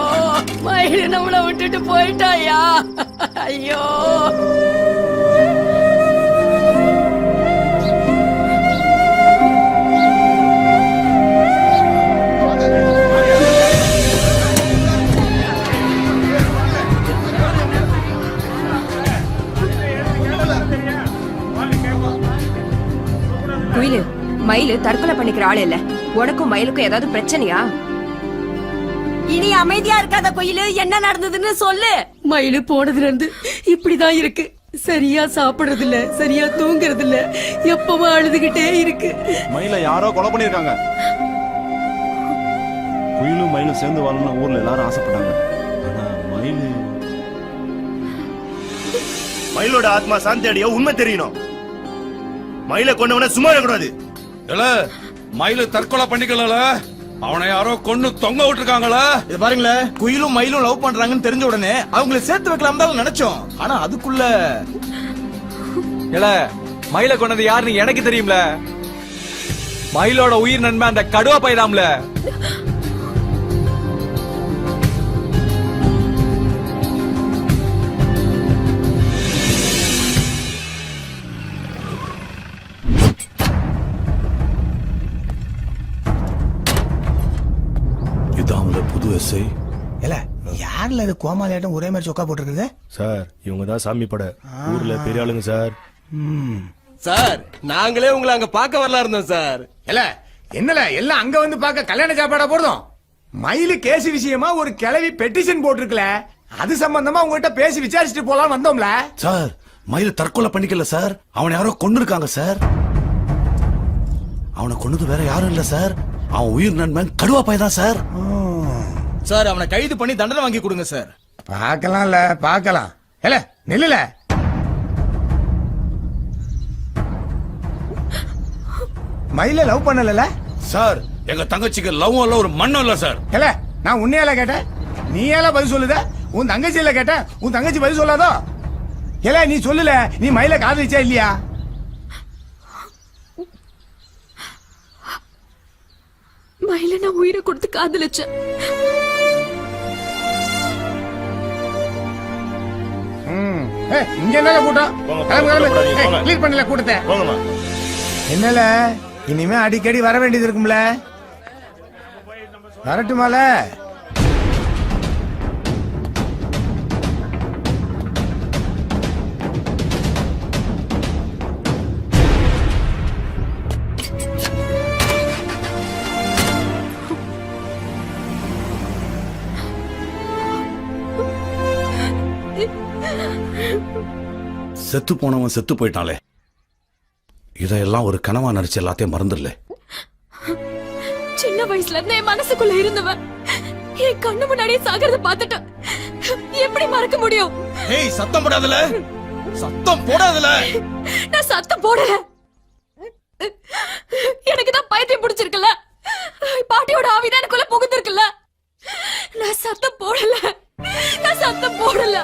மயிலு நம்மள விட்டுட்டு போயிட்டாயா ஐயோ குயிலு மயிலு தற்கொலை பண்ணிக்கிற ஆள் இல்ல உனக்கும் மயிலுக்கும் ஏதாவது பிரச்சனையா இனி அமைதியா இருக்காத குயிலு என்ன நடந்ததுன்னு சொல்லு மயிலு போனதுல இருந்து இப்படிதான் இருக்கு சரியா சாப்பிடுறது இல்ல சரியா தூங்குறது இல்ல எப்பவும் அழுதுகிட்டே இருக்கு மயில யாரோ கொலை பண்ணிருக்காங்க குயிலும் மயிலும் சேர்ந்து வாழணும்னு ஊர்ல எல்லாரும் ஆசைப்பட்டாங்க ஆனா மயிலோட ஆத்மா சாந்தி அடைய உண்மை தெரியணும் மயில கொண்டவன சும்மா இருக்கக்கூடாது இல்ல மயிலு தற்கொலை பண்ணிக்கல அவனை யாரோ கொன்னு தொங்க விட்டுருக்காங்களா இது பாருங்களேன் குயிலும் மயிலும் லவ் பண்றாங்கன்னு தெரிஞ்ச உடனே அவங்களை சேர்த்து வைக்கலாம் தான் நினைச்சோம் ஆனா அதுக்குள்ள இல்ல மயில கொண்டது யாருன்னு எனக்கு தெரியும்ல மயிலோட உயிர் நண்பன் அந்த கடுவா பையதாம்ல புது எஸ்ஐ இல்ல யாருல இது கோமாளியாட்டம் ஒரே மாதிரி சொக்கா போட்டுருக்குது சார் இவங்க தான் சாமி பட ஊர்ல பெரிய ஆளுங்க சார் சார் நாங்களே உங்களை அங்க பார்க்க வரலாம் இருந்தோம் சார் இல்ல என்னல எல்லாம் அங்க வந்து பார்க்க கல்யாண சாப்பாடா போடுறோம் மயிலு கேஸ் விஷயமா ஒரு கிளவி பெட்டிஷன் போட்டிருக்கல அது சம்பந்தமா உங்ககிட்ட பேசி விசாரிச்சுட்டு போலாம் வந்தோம்ல சார் மயில தற்கொலை பண்ணிக்கல சார், அவனை யாரோ கொண்டு இருக்காங்க சார். அவனை கொன்னது வேற யாரும் இல்ல சார், அவன் உயிர் நண்பன் கடுவா பையன் தான் சார். சார் அவனை கைது பண்ணி தண்டனை வாங்கி கொடுங்க சார். பார்க்கலாம்ல, பார்க்கலாம். இல்ல நில்லுல. மயில லவ் பண்ணல சார். எங்க தங்கச்சிக்கு லவ் இல்ல ஒரு மண்ணும் இல்ல சார். இல்ல நான் உன்னையால கேட்டேன், நீ ஏல பதில் சொல்லுத? உன் தங்கச்சியில கேட்டேன், உன் தங்கச்சி பதில் சொல்லாதோ? இல்ல நீ சொல்லல, நீ மயில காதலிச்சா இல்லையா? மயில நான் உயிரை கொடுத்து காதலிச்சேன். இங்க என்னல கூட்டம்? கிளியர் பண்ணல கூட்டத்தை. என்னல இனிமே அடிக்கடி வர வேண்டியது இருக்கும்ல? வரட்டுமால? செத்து போனவன் செத்து போயிட்டாலே, இதெல்லாம் ஒரு கனவா நினைச்சு எல்லாத்தையும் மறந்துடல. சின்ன வயசுல இருந்து என் மனசுக்குள்ள இருந்தவன் என் கண்ணு முன்னாடியே சாகிறத பார்த்துட்டு எப்படி மறக்க முடியும்? ஏய் சத்தம் போடாதல, சத்தம் போடாதல. நான் சத்தம் போடல, எனக்கு தான் பைத்தியம் பிடிச்சிருக்குல்ல, பாட்டியோட ஆவிதான் எனக்குள்ள புகுந்திருக்குல்ல. நான் சத்தம் போடல, நான் சத்தம் போடல.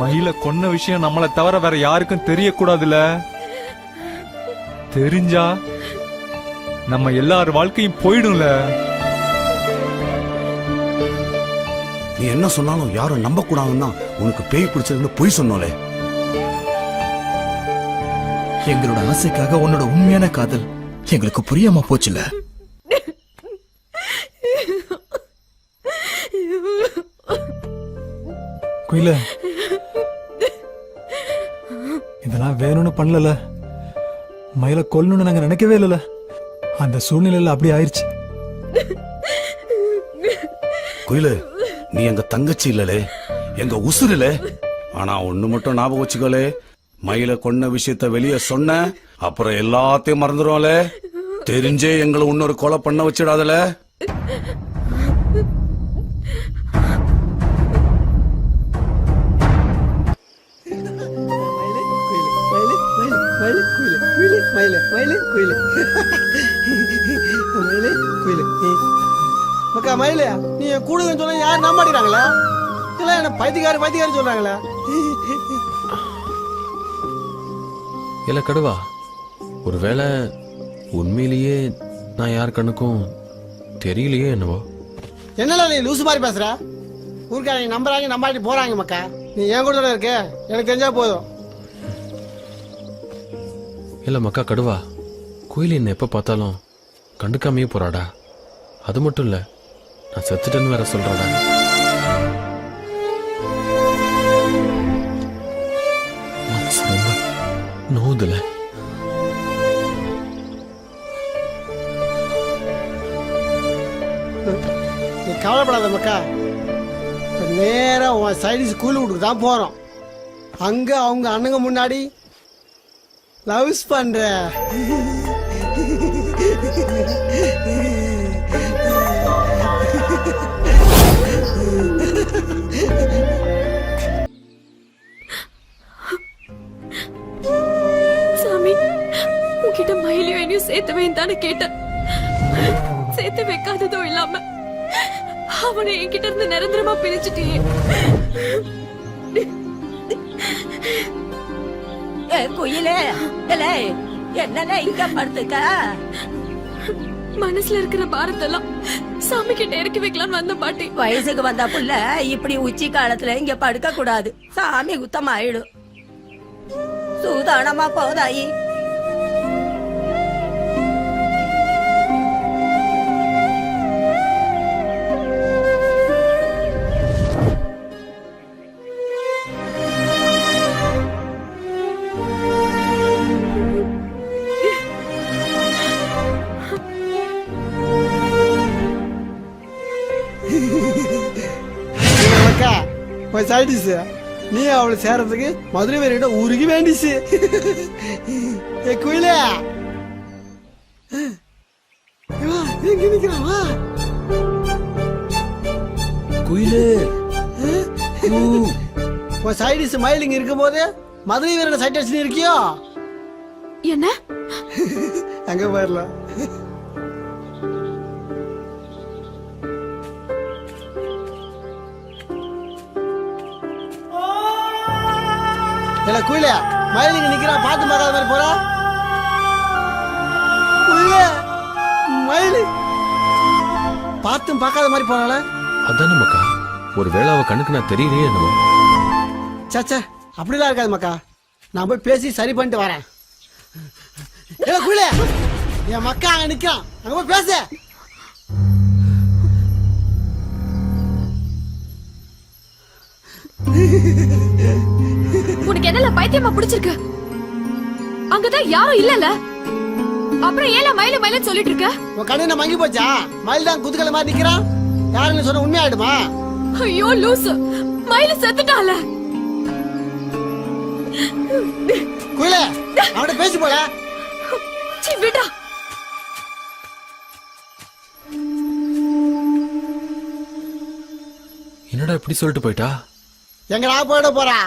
மயில கொன்ன விஷயம் நம்மளை தவிர வேற யாருக்கும் தெரியக்கூடாதுல. தெரிஞ்சா நம்ம எல்லார் வாழ்க்கையும் போயிடும்ல. நீ என்ன சொன்னாலும் யாரும் நம்ப கூடாதுன்னா உனக்கு பேய் பிடிச்சதுன்னு பொய் சொன்னோலே. எங்களோட ஆசைக்காக உன்னோட உண்மையான காதல் எங்களுக்கு புரியாம போச்சுல. குயில இதெல்லாம் வேணும்னு பண்ணல, மயில கொல்லணும்னு நாங்க நினைக்கவே இல்லல. அந்த சூழ்நிலையில அப்படி ஆயிருச்சு. குயிலு, நீ எங்க தங்கச்சி இல்லலே, எங்க உசுருல. ஆனா ஒண்ணு மட்டும் ஞாபகம் வச்சுக்கோலே, மயில கொன்ன விஷயத்த வெளியே சொன்ன அப்புறம் எல்லாத்தையும் மறந்துடும்ல. தெரிஞ்சே எங்களை இன்னொரு கொலை பண்ண வச்சிடாதல. மயில நீ கூட சொன்ன யாரும் நம்ப மாட்டேங்கிறாங்களா? இல்ல என்ன பைத்தியக்காரி பைத்தியக்காரி சொல்றாங்களா? இல்ல கடுவா, ஒருவேளை உண்மையிலேயே நான் யார் கண்ணுக்கும் தெரியலையே என்னவோ. என்னல நீ லூசு மாதிரி பேசுற? ஊருக்காரங்க நம்புறாங்க, நம்பாட்டி போறாங்க. மக்கா நீ என் கூட இருக்க, எனக்கு தெரிஞ்சா போதும். இல்ல மக்கா கடுவா, கோயில் என்ன எப்ப பார்த்தாலும் கண்டுக்காமையே போறாடா. அது மட்டும் இல்ல, நான் செத்துட்டேன்னு வேற சொல்றாடா. மனசு ரொம்ப நோதுல. நீ கவலைப்படாத மக்கா, நேரா உன் சைடு ஸ்கூல் வீட்டுக்கு தான் போறோம். அங்க அவங்க அண்ணங்க முன்னாடி லவ்ஸ் பண்ற. சாமி, உன்கிட்ட மயிலையும் என்னையும் சேர்த்து வைன்னு தானே கேட்டேன். சேர்த்து வைக்காததும் இல்லாம அவனை என்கிட்ட இருந்து நிரந்தரமா பிரிச்சுட்டியே. குயிலே என்ன இங்க படுத்துக்க? மனசுல இருக்கிற பாரத்தெல்லாம் சாமி கிட்ட இறக்கி வைக்கலாம்னு வந்த பாட்டி. வயசுக்கு வந்த புள்ள இப்படி உச்சி காலத்துல இங்க படுக்க கூடாது, சாமி குத்தம் ஆயிடும். சூதானமா போதாயி. அக்கா போய் சாயிடுச்சு நீ அவளை சேர்றதுக்கு மதுரை வேற உருகி வேண்டிச்சு ஏ குயிலே எங்க நிக்கிறாவா குயிலு உன் சைடிஸ் மயிலிங்க இருக்கும் போது மதுரை வீரன சைட் அடிச்சு இருக்கியோ என்ன அங்க போயிடலாம் இல்ல குயில மயிலிங்க நிக்கிறா பார்த்து பார்க்காத மாதிரி போற குயில மயிலு பார்த்தும் பார்க்காத மாதிரி போறாள அதானே மக்கா ஒரு வேளை அவ கண்ணுக்கு நான் தெரியலையே என்னமோ. சச்சா அப்படிலாம் இருக்காது மக்கா நான் போய் பேசி சரி பண்ணிட்டு வரேன் ஏ குயில என் மக்கா அங்க நிக்கிறான் அங்க போய் பேசு உனக்கு என்னல பைத்தியமா பிடிச்சிருக்கு அங்கதான் யாரும் இல்லல அப்புறம் ஏல மயில மயில சொல்லிட்டு இருக்க உன் கண்ணு மங்கி போச்சா மயில் தான் குதுக்கல மாதிரி நிக்கிறான் யாருன்னு சொன்ன உண்மையாயிடுமா ஐயோ லூசு மயில செத்துட்டால குயில அவட பேசி போல சீ விடா என்னடா இப்படி சொல்லிட்டு போயிட்டா எங்கடா போயிட போறா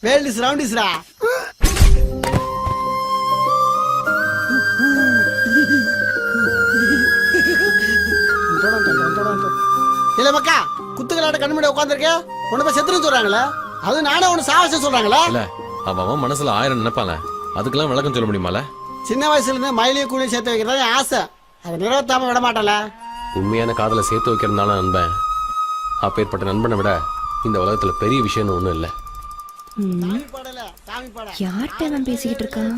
வேல்டிஸ் ரவுண்டிஸ்ரா இல்ல மக்கா குத்துக்கலாட்ட கண்மணி உட்காந்துருக்க உன்ன போய் செத்துன்னு சொல்றாங்களே அது நானே உன்னை சாவச சொல்றாங்களே இல்ல அவன் மனசுல 1000 நினைப்பால அதுக்கெல்லாம் விளக்கம் சொல்ல முடியுமால சின்ன வயசுல இருந்து மயிலையும் கூலியும் சேர்த்து வைக்கிறதா என் ஆசை அதை நிறைவேற்றாம விட மாட்டல உண்மையான காதலை சேர்த்து வைக்கிறதுனால நண்பன் அப்பேற்பட்ட நண்பனை விட இந்த உலகத்துல பெரிய விஷயம்னு ஒண்ணும் இல்ல. யார்கிட்ட நான் பேசிக்கிட்டு இருக்கான்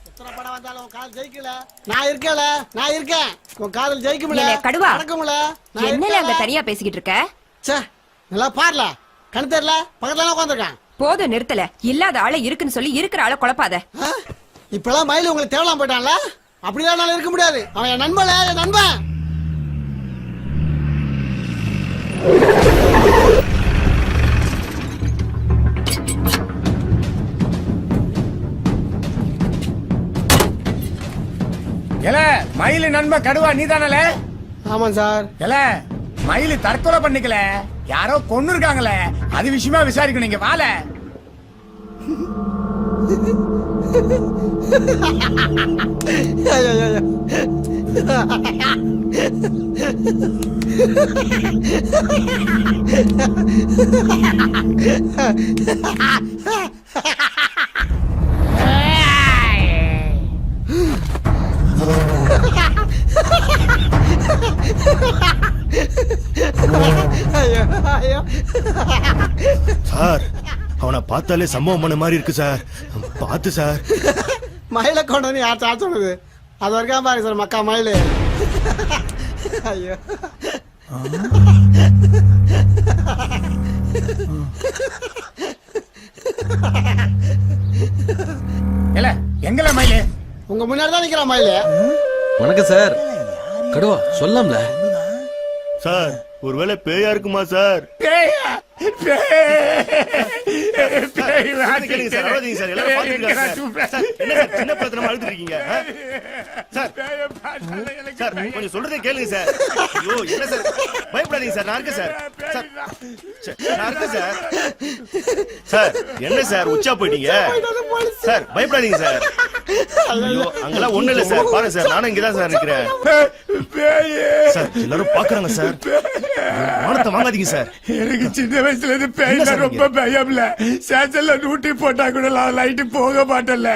எத்தனை படம் வந்தாலும் உன் காதல் ஜெயிக்கல நான் இருக்கேல நான் இருக்கேன் உன் காதல் ஜெயிக்க முடியல கடுவா நடக்க முடியல என்னல அங்க தனியா பேசிக்கிட்டு இருக்க ச்சே நல்லா பாருல கண் தெரியல பக்கத்துல உட்காந்துருக்கேன் போதும் நிறுத்தல இல்லாத ஆள இருக்குன்னு சொல்லி இருக்கிற ஆளை குழப்பாத இப்பெல்லாம் மயில் உங்களுக்கு தேவலாம் போயிட்டான்ல அப்படிதான் என்னால இருக்க முடியாது அவன் என் நண்பன் என் நண்பன் எல மயிலு நண்பன் கடுவா நீதானல ஆமாம் சார் எல மயிலு தற்கொலை பண்ணிக்கல யாரோ கொன்னு இருக்காங்களே அது விஷயமா விசாரிக்கணும் நீங்க வாழ சார் அவனை பார்த்தாலே சம்பவம் பண்ண மாதிரி இருக்கு சார் பார்த்து சார் மயிலை கொண்டு வந்து யார் சார் சொன்னது அது வரைக்கும் பாருங்க சார் மக்கா மயிலு ஐயோ எல எங்கல மயிலு உங்க முன்னாடி தான் நிக்கிறான் மயிலு வணக்கம் சார் கடுவா சொல்லாம்ல சார் ஒருவேளை பேயா இருக்குமா சார் கேளுங்க சார் அழுதுங்க சார் எல்லாரும் பாத்துருக்காங்க சார் என்ன சார் சின்ன பழத்தனமா அழுதுட்டு இருக்கீங்க சார் சார் கொஞ்சம் சொல்றதே கேளுங்க சார் ஐயோ என்ன சார் பயப்படாதீங்க சார் நான் இருக்கேன் சார் சார் நான் இருக்கேன் சார் சார் என்ன சார் உச்சா போயிட்டீங்க சார் பயப்படாதீங்க சார் ஐயோ அங்கெல்லாம் ஒண்ணு இல்ல சார் பாருங்க சார் நானும் இங்கதான் சார் இருக்கிறேன் சார் எல்லாரும் பாக்குறாங்க சார் மானத்தை வாங்காதீங்க சார் எனக்கு சின்ன வயசுல இருந்து பேய்னா ரொம்ப பயம்ல சேச்சல்ல நூட்டி போட்டா கூட லைட் போக மாட்டேன்ல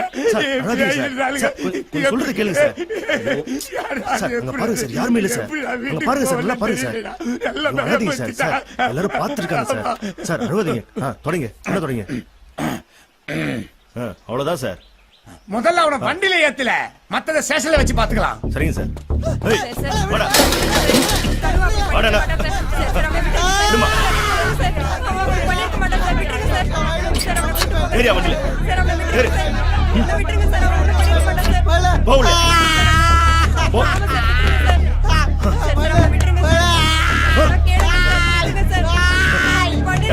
சொல்றது கேளுங்க சார் சார் அங்க பாருங்க சார் யாருமே இல்ல சார் அங்க பாருங்க சார் நல்லா பாருங்க சார் அழாதீங்க சார் சார் எல்லாரும் பாத்துருக்காங்க சார் சார் அழுவாதீங்க தொடங்க என்ன தொடங்க அவ்வளவுதான் சார் முதல்ல அவனை வண்டியில ஏத்துல மத்தத ஸ்டேஷன்ல வச்சு பாத்துக்கலாம் சரிங்க சார் வாடா வாடா விடுமா ஏரியா வண்டியில ஏறு போவுல போ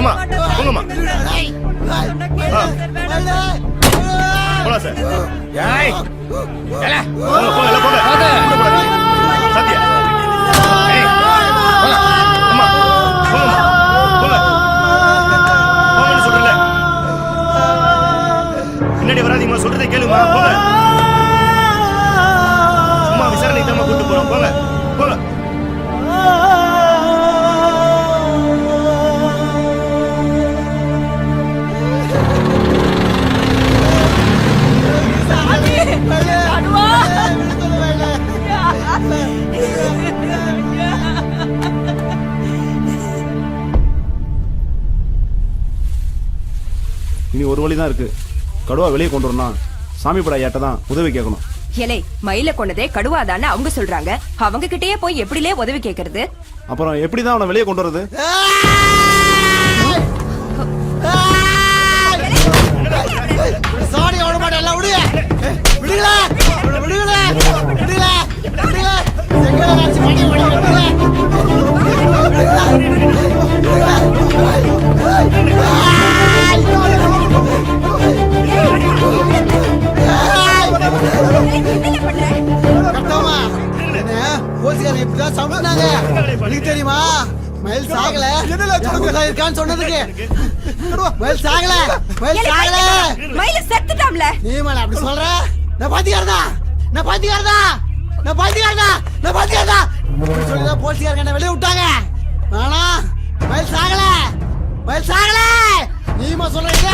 ஏம்மா போங்கம்மா போலாம் சார் ஏய் ஏல போங்க போங்க எல்லாம் போங்க சத்யா ஏய் போலாம் அம்மா போங்கம்மா போங்க போங்கன்னு சொல்றல பின்னாடி வராதீங்கம்மா சொல்றதை கேளுமா போங்க சும்மா விசாரணை தான் கூட்டு போறோம் போங்க போங்க இனி ஒரு வழி தான் இருக்கு. கடுவா வெளியே கொண்டு வரணும். சாமி பட ஐயாட்ட தான் உதவி கேட்கணும். ஏலே மயில கொண்டதே கடுவாதான்னு அவங்க சொல்றாங்க. அவங்க கிட்டயே போய் எப்படிலே உதவி கேக்குறது? அப்புறம் எப்படி தான் அவனை வெளியே கொண்டு வரது? சாடி ஓட மாட்டே எல்லாம் விடுங்க. விடுங்க. விடுங்க. விடுங்க. விடுங்க. எங்கடா நாச்சி பண்ணி விடுங்க. கட்டமா என்ன போலீஸ்காரங்க இப்படிதான் சமைச்சாங்க. உங்களுக்கு தெரியுமா மயில் சாகல இருக்கான்னு சொன்னதுக்கு மயில் சாகல மயில் சாகல மயில செத்துட்டாம்ல. நீ மேல அப்படி சொல்ற? நான் பாத்தியாரதா நான் பாத்தியாரதா நான் பாத்தியாரதா நான் பாத்தியாரதா சொல்லிதான் போலீஸ்காரங்க என்ன வெளியே விட்டாங்க. ஆனா மயில் சாகல மயில் சாகல நீமா சொல்றீங்க.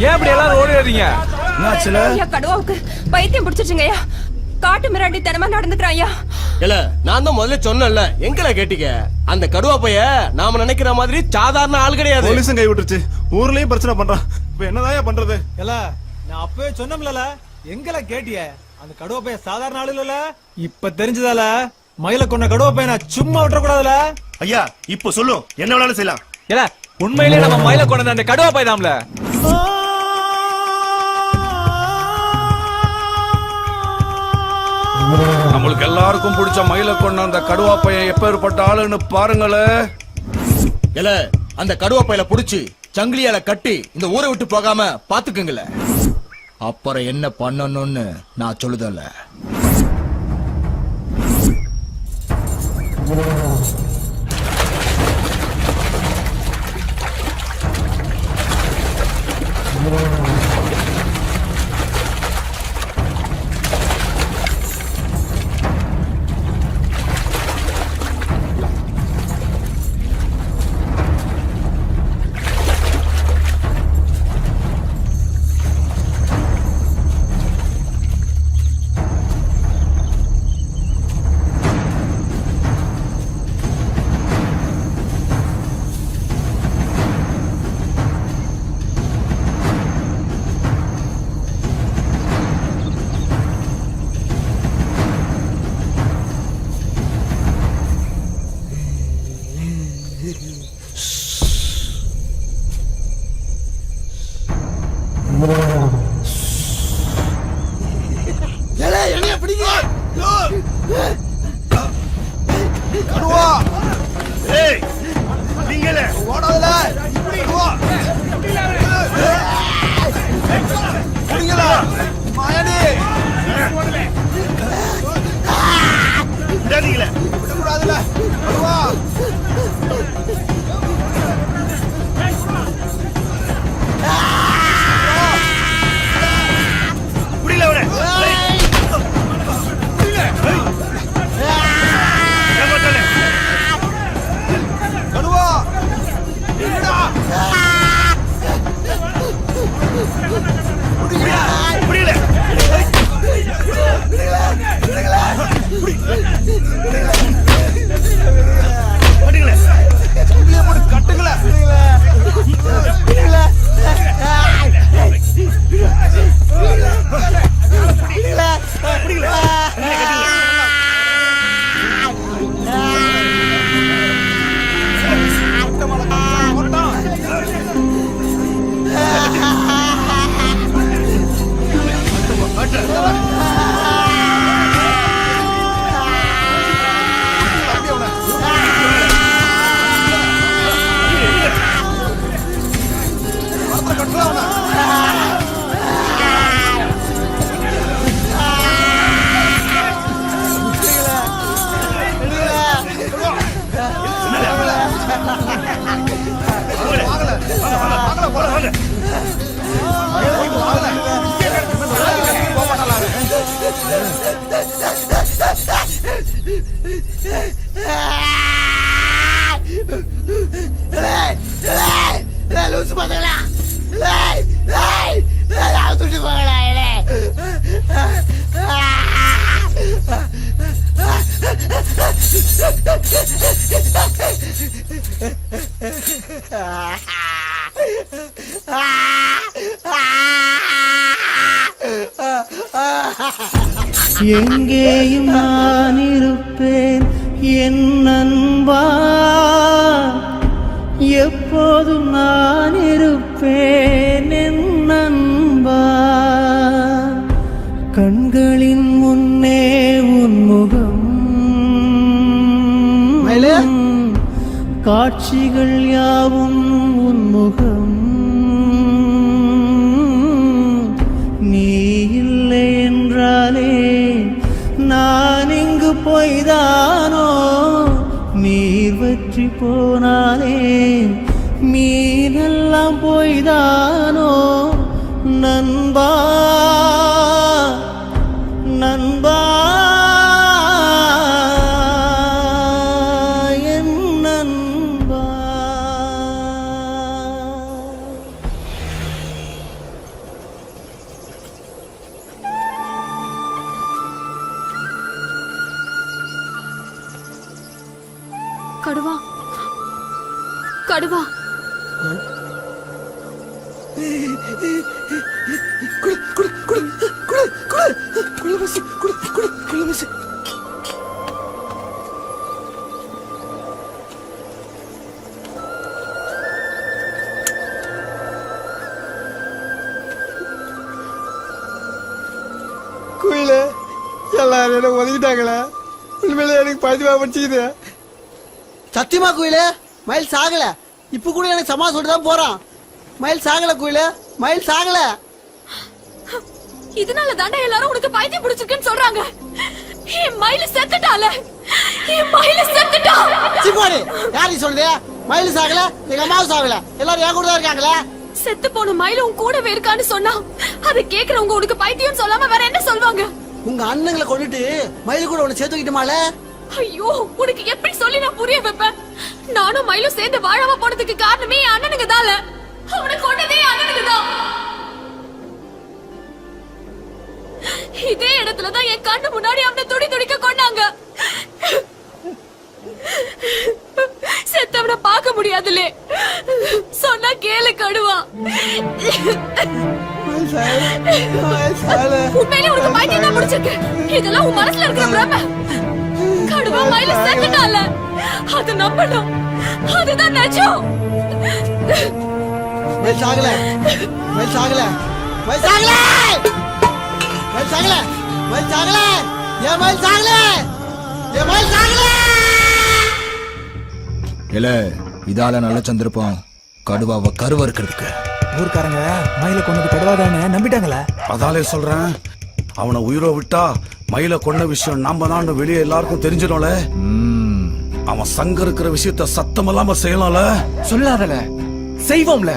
ஏன் இப்படி எல்லாரும் ஓடிடுறீங்க? ஐயா கடுவாவுக்கு பைத்தியம் பிடிச்சிருச்சுங்கய்யா. காட்டு மிராண்டி தனமா நடந்துக்கிறாயா. இல்ல நான் தான் முதல்ல சொன்னேன்ல, எங்கல கேட்டீங்க? அந்த கடுவா பைய நாம நினைக்கிற மாதிரி சாதாரண ஆள் கிடையாது. போலீஸும் கை விட்டுருச்சு. ஊர்லயும் பிரச்சனை பண்றான். இப்ப என்னதான் பண்றது? இல்ல நான் அப்பவே சொன்னோம்ல எங்கல கேட்டிய அந்த கடுவா பையன் சாதாரண ஆளு இல்ல. இப்ப தெரிஞ்சதால மயில கொண்ட கடுவா பையனை சும்மா விட்டுற கூடாதுல. ஐயா இப்போ சொல்லும் என்ன வேணாலும் செய்யலாம். இல்ல உண்மையிலேயே நம்ம மயில கொண்ட அந்த கடுவா பையதாம்ல. நம்மளுக்கு எல்லாருக்கும் பிடிச்ச மயில கொண்ட அந்த கடுவா பையன் எப்பேற்பட்ட ஆளுன்னு பாருங்களே. இல்ல அந்த கடுவா பையில புடிச்சு சங்கிலியால கட்டி இந்த ஊரை விட்டு போகாம பாத்துக்குங்கள. அப்புறம் என்ன பண்ணணும்னு நான் சொல்லுதல்ல. என்னைய பிடிங்க. கடுவா ஏய் நீங்களே ஓடாதல கடுவா பிடிங்கடா மாயாடி விடாதீங்களே விடக்கூடாதுல கடுவா புரியல எங்கேயும் நான் இருப்பேன் என் நண்பா, எப்போதும் நான் இருப்பேன் என் நண்பா. கண்களின் முன்னே உன் முகம், காட்சிகள் யாவும் உன் முகம். நீ இல்லை என்றாலே நான் இங்கு போய்தானோ, நீர் வற்றி போனாலே மீனெல்லாம் போய்தானோ. நண்பா நண்பா என் நண்பா. கடுவா கடுவா குயில எல்லாரும் என்ன ஒதுக்கிட்டாங்களே, உண்மையில எனக்கு பதிவா படிச்சுக்குது. சத்தியமா குயில மயில் சாகல, இப்ப கூட எனக்கு சமா சொல்லிட்டு தான் போறான். மயில் சாகல குயில, மயில் சாகல. இதனால தாண்டா எல்லாரும் உனக்கு பைத்தியம் பிடிச்சிருக்குன்னு சொல்றாங்க. என் மயில செத்துட்டால, என் மயில செத்துட்டா. சிப்பாடி யாரு சொல்லுது? மயில் சாகல, எங்க அம்மாவும் சாகல, எல்லாரும் என் கூட தான் இருக்காங்களே. செத்து போன மயில உன் கூடவே இருக்கான்னு சொன்னா அதை கேக்குறவங்க உனக்கு பைத்தியம் சொல்லாம வேற என்ன சொல்வாங்க? உங்க அண்ணங்களை கொண்டுட்டு மயில் கூட உன்னை சேர்த்து வைக்கிட்டுமால. ஐயோ, உனக்கு எப்படி சொல்லி நான் புரிய வைப்பேன்? நானும் மயிலும் சேர்ந்து வாழாம போனதுக்கு காரணமே என் அண்ணனுக்கு தான்ல. அவனை கொண்டதே அண்ணனுக்கு தான். இதே இடத்துலதான் என் கண்ணு முன்னாடி அவனை துடி துடிக்க கொண்டாங்க. செத்தவனை பார்க்க முடியாதுலே, சொன்னா கேளு கடுவா. உண்மையிலே உனக்கு பைத்தியம் தான் முடிச்சிருக்கு. இதெல்லாம் உன் மனசுல இருக்கிற பிரமை. கடுவா மயில செத்துட்டால, அது நம்பணும், அதுதான் நிஜம். மயில் சாகல, மயில் சாகல, மயில் சாகல, மயில் சாகல, மயில் சாகல, ஏன் மயில் சாகல, ஏன் மயில் சாகல. இல்ல இதால நல்ல சந்திருப்போம் கடுவாவை கருவறுக்கிறதுக்கு. ஊர்க்காரங்க மயில கொண்டது கடுவாதானே நம்பிட்டாங்களே. அதாலே சொல்றேன், அவனை உயிரை விட்டா மயில கொண்ட விஷயம் நாம தான் வெளியே எல்லாருக்கும் தெரிஞ்சிடும்ல. அவன் சங்க இருக்கிற விஷயத்த சத்தம் இல்லாம செய்யலாம்ல. சொல்லாதல, செய்வோம்ல.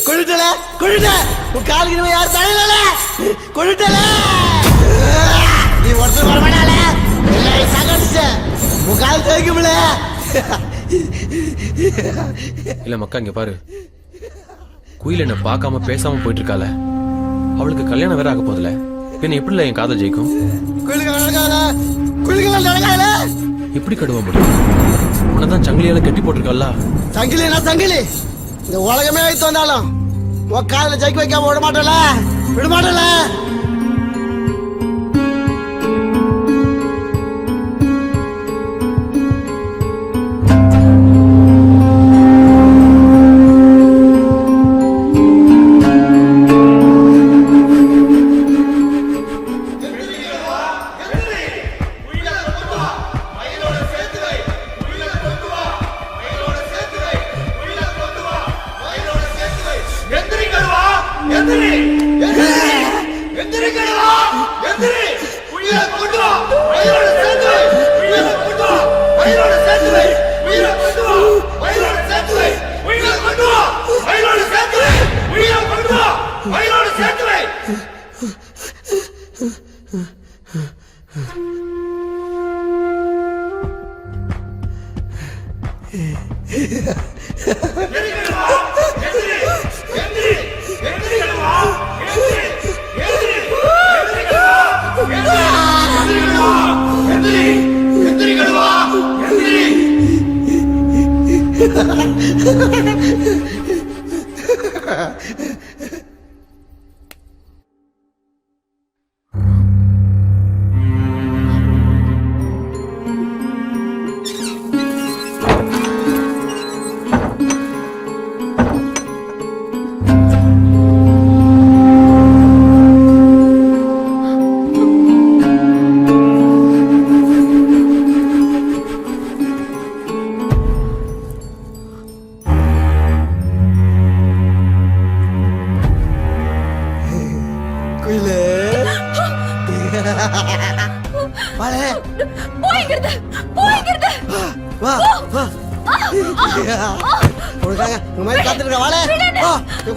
கொழுட்டல கொழுட்ட உன் காலுக்கு யார் தலையில கொழுட்டல நீ ஒருத்தர் வரமாட்டால எல்லாம் சகடிச்ச உன் கால் தேய்க்கும்ல. இல்ல மக்கா இங்க பாரு, குயில் என்ன பார்க்காம பேசாம போயிட்டு இருக்கால, அவளுக்கு கல்யாணம் வேற ஆக போதில்ல, பின்ன எப்படில என் காதல் ஜெயிக்கும்? எப்படி கடுவ முடியும்? உன்னதான் சங்கிலியால கட்டி போட்டிருக்கல்ல. சங்கிலினா சங்கிலி இந்த உலகமே வைத்து வந்தாலும் உன் காதல ஜெயிக்க வைக்காம விட மாட்டல விட மாட்டல.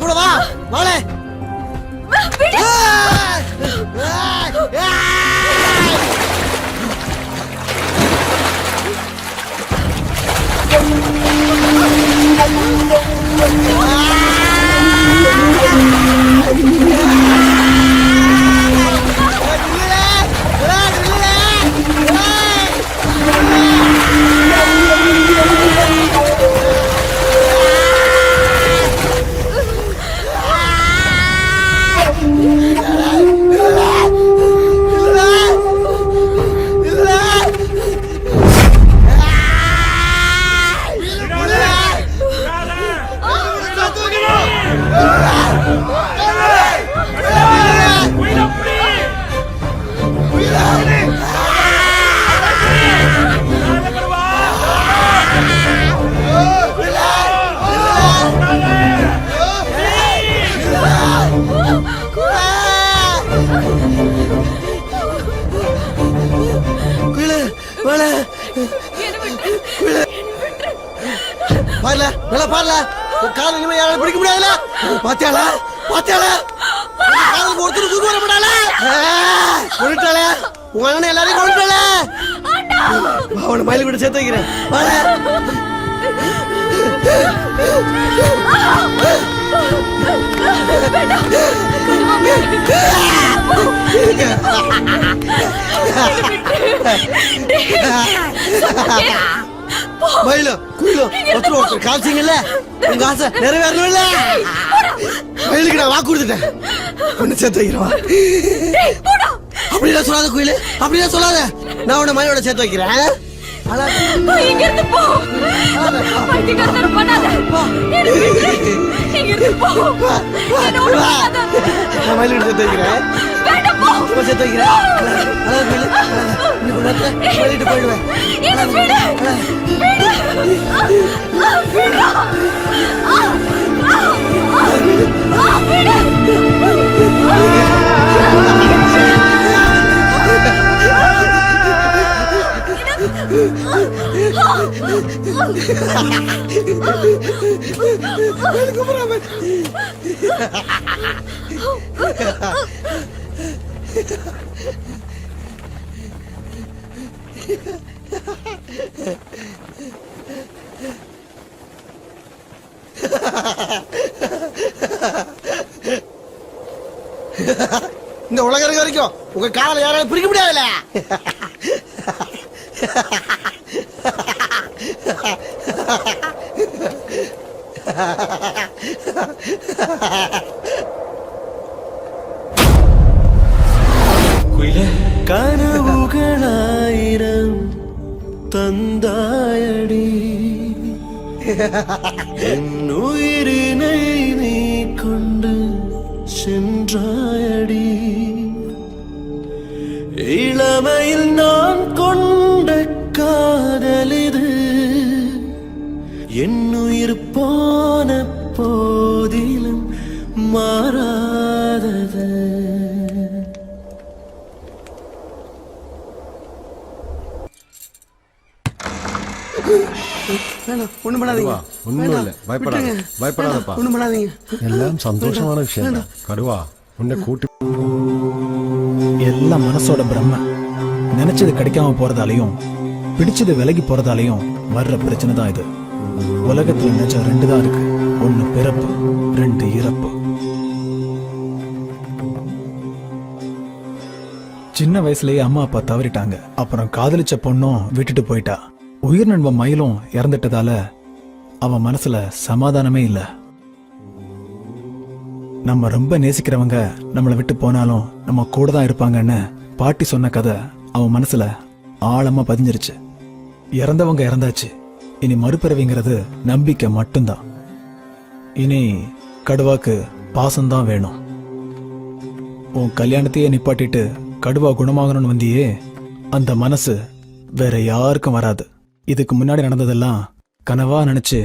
கூட வா வாழே. குயிலு வேல பாருல வேலை பாருல கால இனிமே யாராலும் பிடிக்க முடியாதுல பாத்தியாளா பாத்தியாளா காலுக்கு ஒருத்தர் தூக்கு வரப்படால கொண்டுட்டாள உங்க அண்ணன் எல்லாரையும் கொண்டுட்டாள அவனை மயில கூட சேர்த்து வைக்கிறேன் மயிலோ குயிலோ ஒருத்தர் காமிச்சிங்கல்ல உங்க ஆசை நிறைவேறணும்ல மயிலுக்கு நான் வாக்கு கொடுத்துட்டேன் ஒண்ணு சேர்த்து வைக்கிறவா அப்படிலாம் சொல்லாத குயிலு அப்படிலாம் சொல்லாத நான் உன்னை மயிலோட சேர்த்து வைக்கிறேன் நான் மயிலோட சேர்த்து வைக்கிறேன் சேர்த்து வைக்கிறேன் மயிலிட்டு போயிடுவேன் இந்த உலகம் இருக்க வரைக்கும் உங்க காலை யாராலும் பிரிக்க முடியாதுல்ல கனவுகளாயிரம் தந்தாயடி என் உயிரினை நீ கொண்டு சென்றாயடி இளமையில் நான் கொண்ட காதலிது என் உயிர் போன போதிலும் மாறாதது ஒண்ணும் பண்ணாதீங்க ஒண்ணும் இல்ல பயப்படாத பயப்படாதப்பா ஒண்ணும் பண்ணாதீங்க எல்லாம் சந்தோஷமான விஷயம் கடுவா உன்னை கூட்டி எல்லாம் மனசோட பிரம்ம நினைச்சது கிடைக்காம போறதாலையும் பிடிச்சது விலகி போறதாலையும் வர்ற பிரச்சனை தான் இது. உலகத்துல நினைச்ச ரெண்டு தான் இருக்கு, ஒன்னு பிறப்பு, ரெண்டு இறப்பு. சின்ன வயசுலயே அம்மா அப்பா தவறிட்டாங்க. அப்புறம் காதலிச்ச பொண்ணும் விட்டுட்டு போயிட்டா. உயிர் நண்பன் மயிலும் இறந்துட்டதால அவன் மனசுல சமாதானமே இல்ல. நம்ம ரொம்ப நேசிக்கிறவங்க நம்மளை விட்டு போனாலும் நம்ம கூட தான் இருப்பாங்கன்னு பாட்டி சொன்ன கதை அவன் மனசுல ஆழமா பதிஞ்சிருச்சு. இறந்தவங்க இறந்தாச்சு, இனி மறுபிறவிங்கிறது நம்பிக்கை மட்டும்தான். இனி கடுவாக்கு பாசம்தான் வேணும். உன் கல்யாணத்தையே நிப்பாட்டிட்டு கடுவா குணமாகணும்னு வந்தியே, அந்த மனசு வேற யாருக்கும் வராது. இதுக்கு முன்னாடி நடந்ததெல்லாம் கனவா நினைச்சு